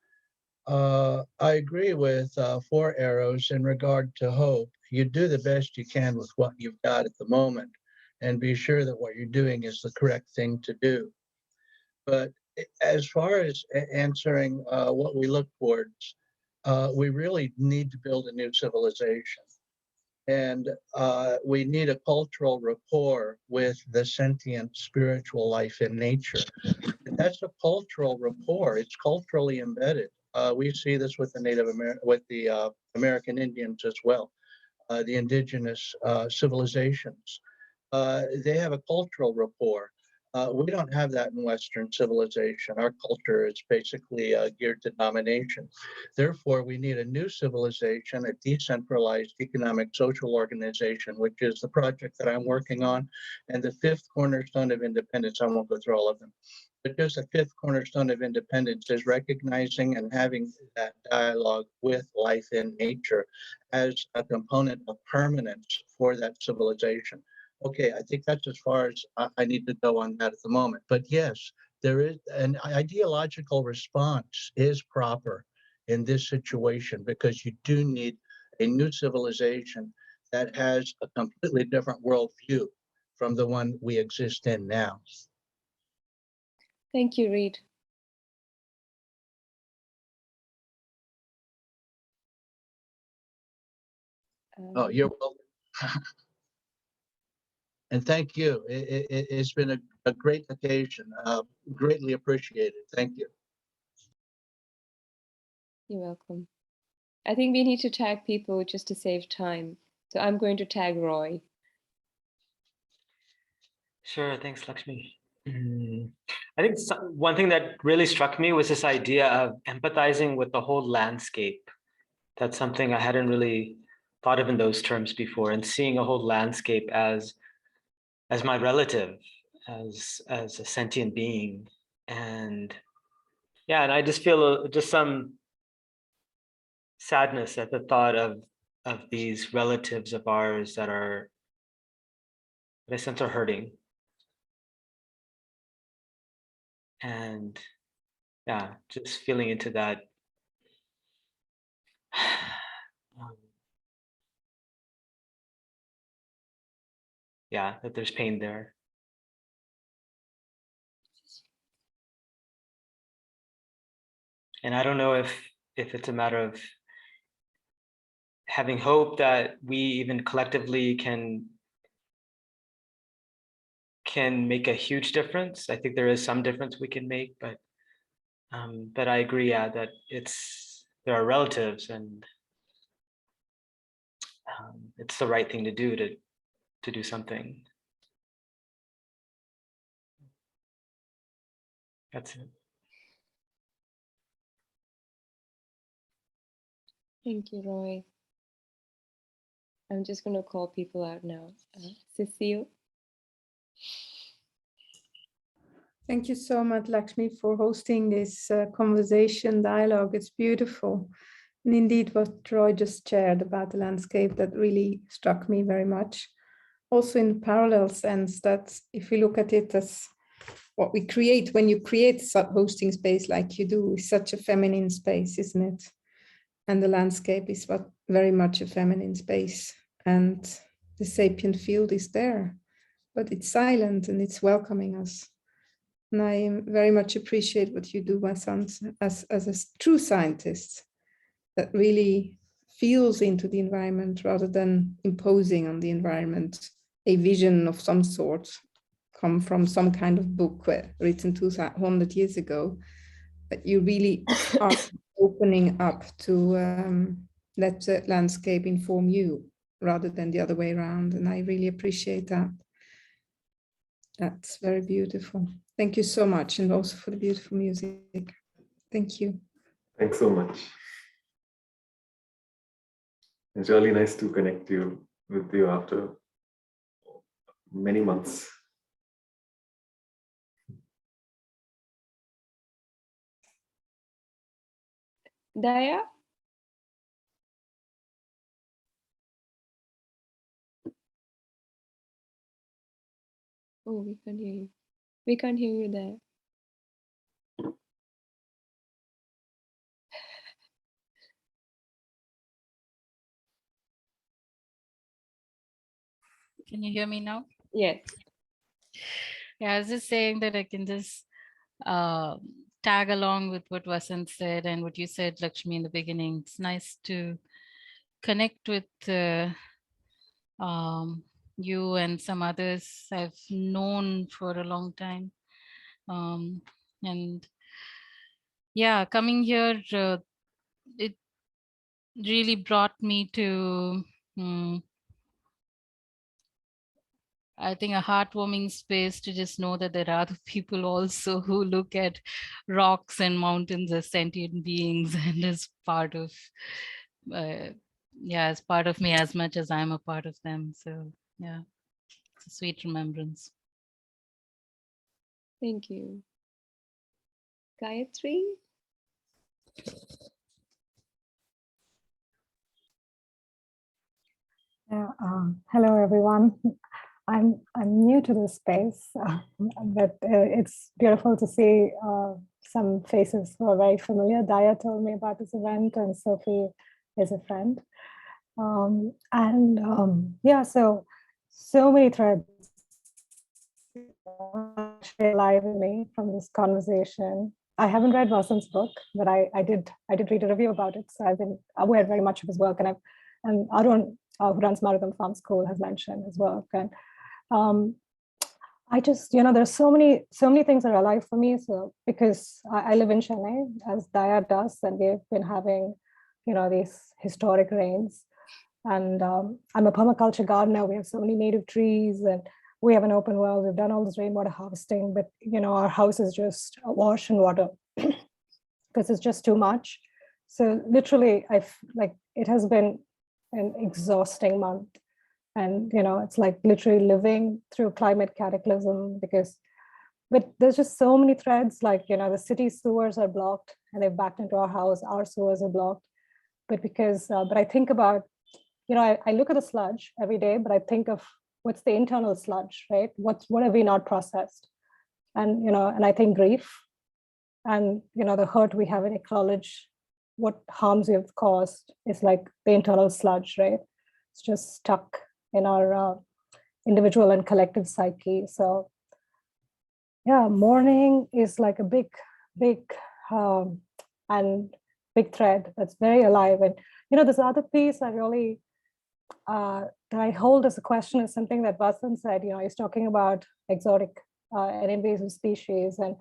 I agree with Four Arrows in regard to hope. You do the best you can with what you've got at the moment and be sure that what you're doing is the correct thing to do. But as far as answering what we look towards, we really need to build a new civilization. And we need a cultural rapport with the sentient spiritual life in nature. And that's a cultural rapport. It's culturally embedded. We see this with the American Indians as well, the indigenous civilizations. They have a cultural rapport. We don't have that in Western civilization. Our culture is basically geared to domination. Therefore, we need a new civilization, a decentralized economic social organization, which is the project that I'm working on. And the fifth cornerstone of independence, I won't go through all of them, but just the fifth cornerstone of independence is recognizing and having that dialogue with life in nature as a component of permanence for that civilization. Okay, I think that's as far as I need to go on that at the moment. But yes, there is an ideological response is proper in this situation because you do need a new civilization that has a completely different worldview from the one we exist in now. Thank you, Reed. Oh, you're welcome. And thank you. It's been a great occasion. Greatly appreciated. Thank you. You're welcome. I think we need to tag people just to save time. So I'm going to tag Roy. Sure, thanks, Lakshmi. I think one thing that really struck me was this idea of empathizing with the whole landscape. That's something I hadn't really thought of in those terms before, and seeing a whole landscape as my relative, as a sentient being. And yeah, and I just feel just some sadness at the thought of these relatives of ours that I sense are hurting. And yeah, just feeling into that. Yeah, that there's pain there. And I don't know if it's a matter of having hope that we even collectively can make a huge difference. I think there is some difference we can make, but I agree, yeah, that there are relatives, and it's the right thing to do to do something. That's it. Thank you, Roy. I'm just going to call people out now. Cecile. Thank you so much, Lakshmi, for hosting this conversation dialogue. It's beautiful. And indeed, what Roy just shared about the landscape, that really struck me very much. Also in parallel sense that if you look at it as what we create, when you create a hosting space like you do, is such a feminine space, isn't it? And the landscape is very much a feminine space. And the sapient field is there, but it's silent and it's welcoming us. And I very much appreciate what you do, Vasanth, as a true scientist. that really feels into the environment rather than imposing on the environment a vision of some sort, come from some kind of book written 200 years ago, but you really are opening up to let the landscape inform you rather than the other way around. And I really appreciate that. That's very beautiful. Thank you so much. And also for the beautiful music. Thank you. Thanks so much. It's really nice to connect with you after many months. Daya? Oh, we can't hear you. We can't hear you there. Can you hear me now? Yes. Yeah, I was just saying that I can just tag along with what Vasanth said and what you said, Lakshmi, in the beginning. It's nice to connect with you and some others I've known for a long time. And yeah, coming here, it really brought me to I think a heartwarming space to just know that there are other people also who look at rocks and mountains as sentient beings and as part of, as part of me as much as I'm a part of them. So yeah, it's a sweet remembrance. Thank you. Gayatri? Yeah, hello everyone. I'm new to this space, but it's beautiful to see some faces who are very familiar. Daya told me about this event, and Sophie is a friend. Yeah, so many threads alive in me from this conversation. I haven't read Vasanth's book, but I did read a review about it, so I've been aware very much of his work, and Arun, who runs Marathon Farm School, has mentioned his work. And I just, there's so many things that are alive for me. So because I live in Chennai, as Daya does, and we've been having, these historic rains. And I'm a permaculture gardener. We have so many native trees, and we have an open well. We've done all this rainwater harvesting, but our house is just awash in water because it's just too much. So literally, it has been an exhausting month. And, it's like literally living through climate cataclysm but there's just so many threads, the city sewers are blocked and they've backed into our house, our sewers are blocked. But but I think about, I look at the sludge every day, but I think of what's the internal sludge, right? What have we not processed? And, and I think grief and, the hurt we have in ecology, what harms we have caused is like the internal sludge, right? It's just stuck in our individual and collective psyche. So yeah, mourning is like a big and big thread that's very alive. And this other piece I really that I hold as a question is something that Vasanth said. He's talking about exotic and invasive species, and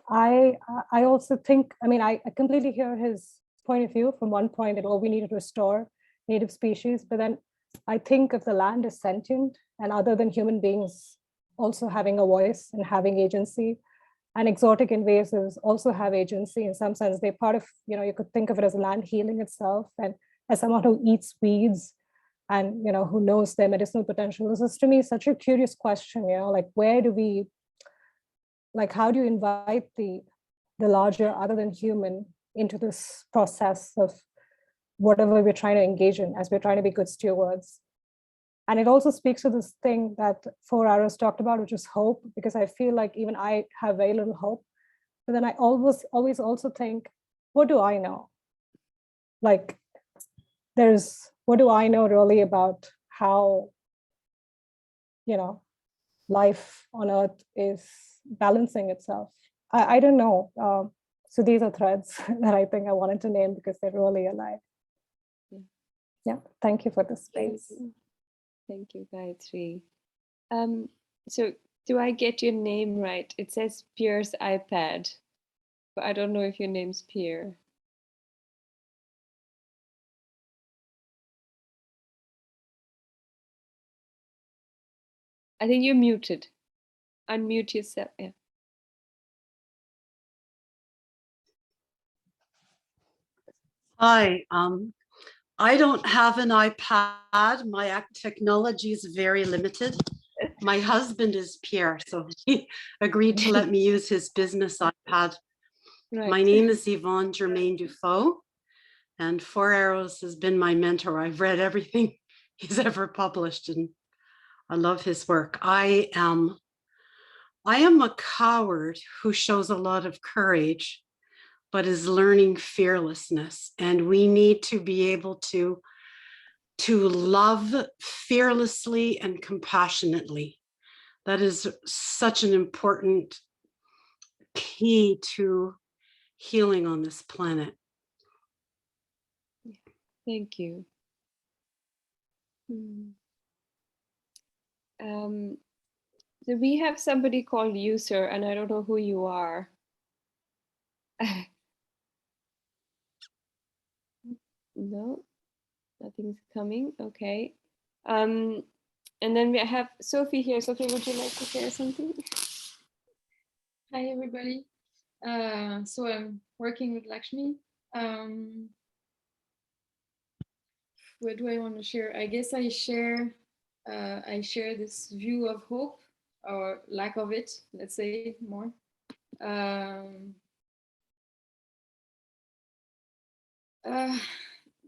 I also think, I completely hear his point of view from one point that, we need to restore native species, but then I think if the land is sentient and other than human beings also having a voice and having agency, and exotic invasives also have agency in some sense, they're part of, you could think of it as land healing itself. And as someone who eats weeds and, who knows their medicinal potential, this is to me such a curious question, where do we, how do you invite the larger other than human into this process of whatever we're trying to engage in as we're trying to be good stewards? And it also speaks to this thing that 4 Arrows talked about, which is hope, because I feel like even I have very little hope. But then I always also think, what do I know? What do I know really about how, life on Earth is balancing itself? I don't know. So these are threads that I think I wanted to name because they're really alive. Yeah, thank you for the space. Thank you, Gayatri. So do I get your name right? It says Pierre's iPad, but I don't know if your name's Pierre. I think you're muted. Unmute yourself. Yeah. Hi, I don't have an iPad. My technology is very limited. My husband is Pierre, so he agreed to let me use his business iPad. Right. My name is Yvonne Germain Dufault, and Four Arrows has been my mentor. I've read everything he's ever published, and I love his work. I am a coward who shows a lot of courage, but is learning fearlessness. And we need to be able to love fearlessly and compassionately. That is such an important key to healing on this planet. Thank you. So we have somebody called user, and I don't know who you are. No, nothing's coming. Okay. And then we have Sophie here. Sophie, would you like to share something? Hi, everybody. So I'm working with Lakshmi. What do I want to share? I guess I share this view of hope, or lack of it, let's say more.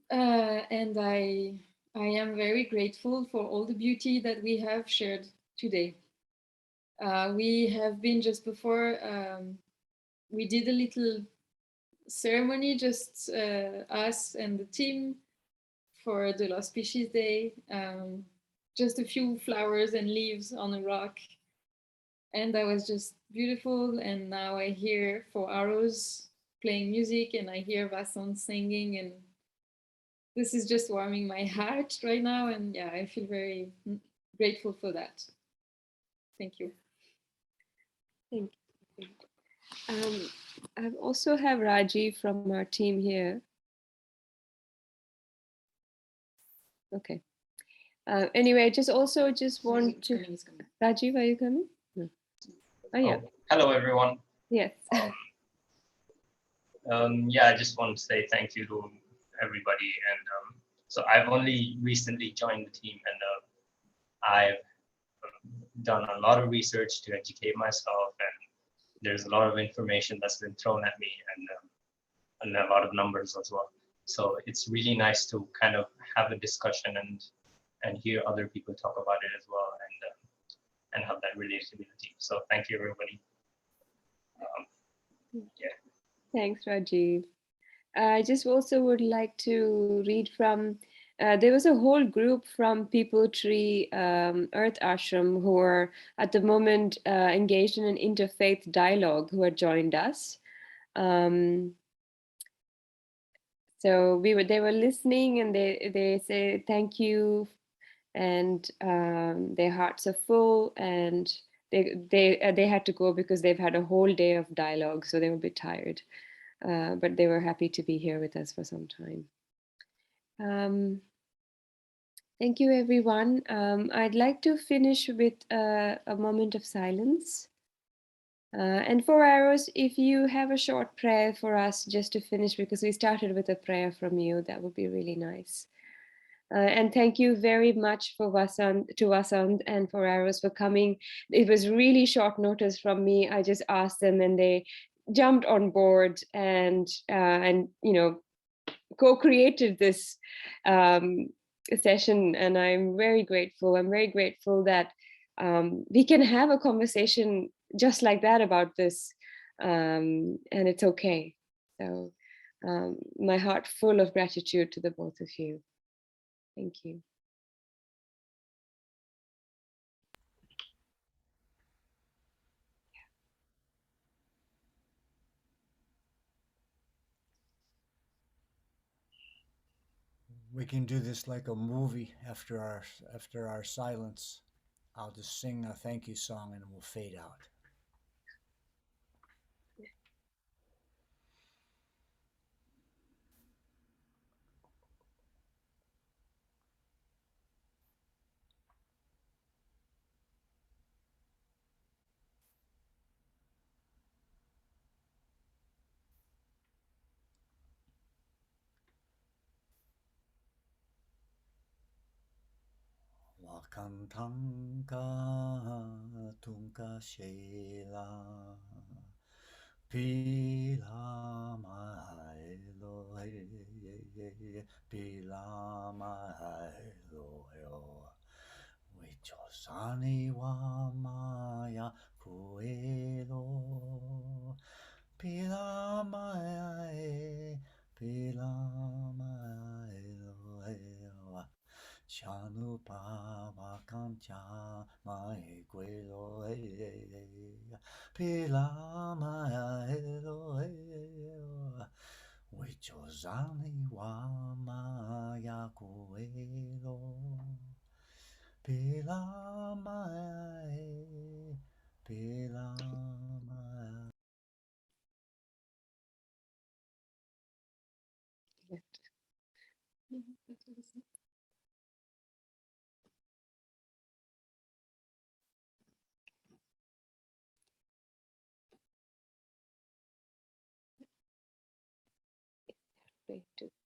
And I am very grateful for all the beauty that we have shared today. We have been just before, we did a little ceremony, just us and the team for the Lost Species Day. Just a few flowers and leaves on a rock. And that was just beautiful. And now I hear Four Arrows playing music, and I hear Vasanth singing, and this is just warming my heart right now. And yeah, I feel very grateful for that. Thank you. Thank you. I also have Rajiv from our team here. Okay. Anyway, I just want to. Rajiv, are you coming? No. Oh yeah. Hello, everyone. Yes. Yeah, I just want to say thank you to everybody. And so I've only recently joined the team, and I've done a lot of research to educate myself, and there's a lot of information that's been thrown at me, and a lot of numbers as well. So it's really nice to kind of have a discussion and hear other people talk about it as well, and have that relatability. So thank you, everybody. Yeah. Thanks, Rajiv. I just also would like to read from, there was a whole group from People Tree Earth Ashram who are at the moment engaged in an interfaith dialogue who had joined us. So they were listening, and they say thank you, and their hearts are full, and they had to go because they've had a whole day of dialogue, so they were a bit tired. But they were happy to be here with us for some time. Thank you, everyone. I'd like to finish with a moment of silence. And Four Arrows, if you have a short prayer for us just to finish, because we started with a prayer from you, that would be really nice. And thank you very much to Vasanth and Four Arrows for coming. It was really short notice from me. I just asked them, and they jumped on board and co-created this session, and I'm very grateful. I'm very grateful that we can have a conversation just like that about this, and it's okay. So my heart full of gratitude to the both of you. Thank you. We can do this like a movie after our silence. I'll just sing a thank you song and we'll fade out. Wakantanka tunka shela pila maelo pila maelo wichosani wa maya kuelo pila maelo Chanu Pava Kancha Mai Guelo Pila Maelo Wichozani wa Maya Guelo Pila Mai Pila Mai Way to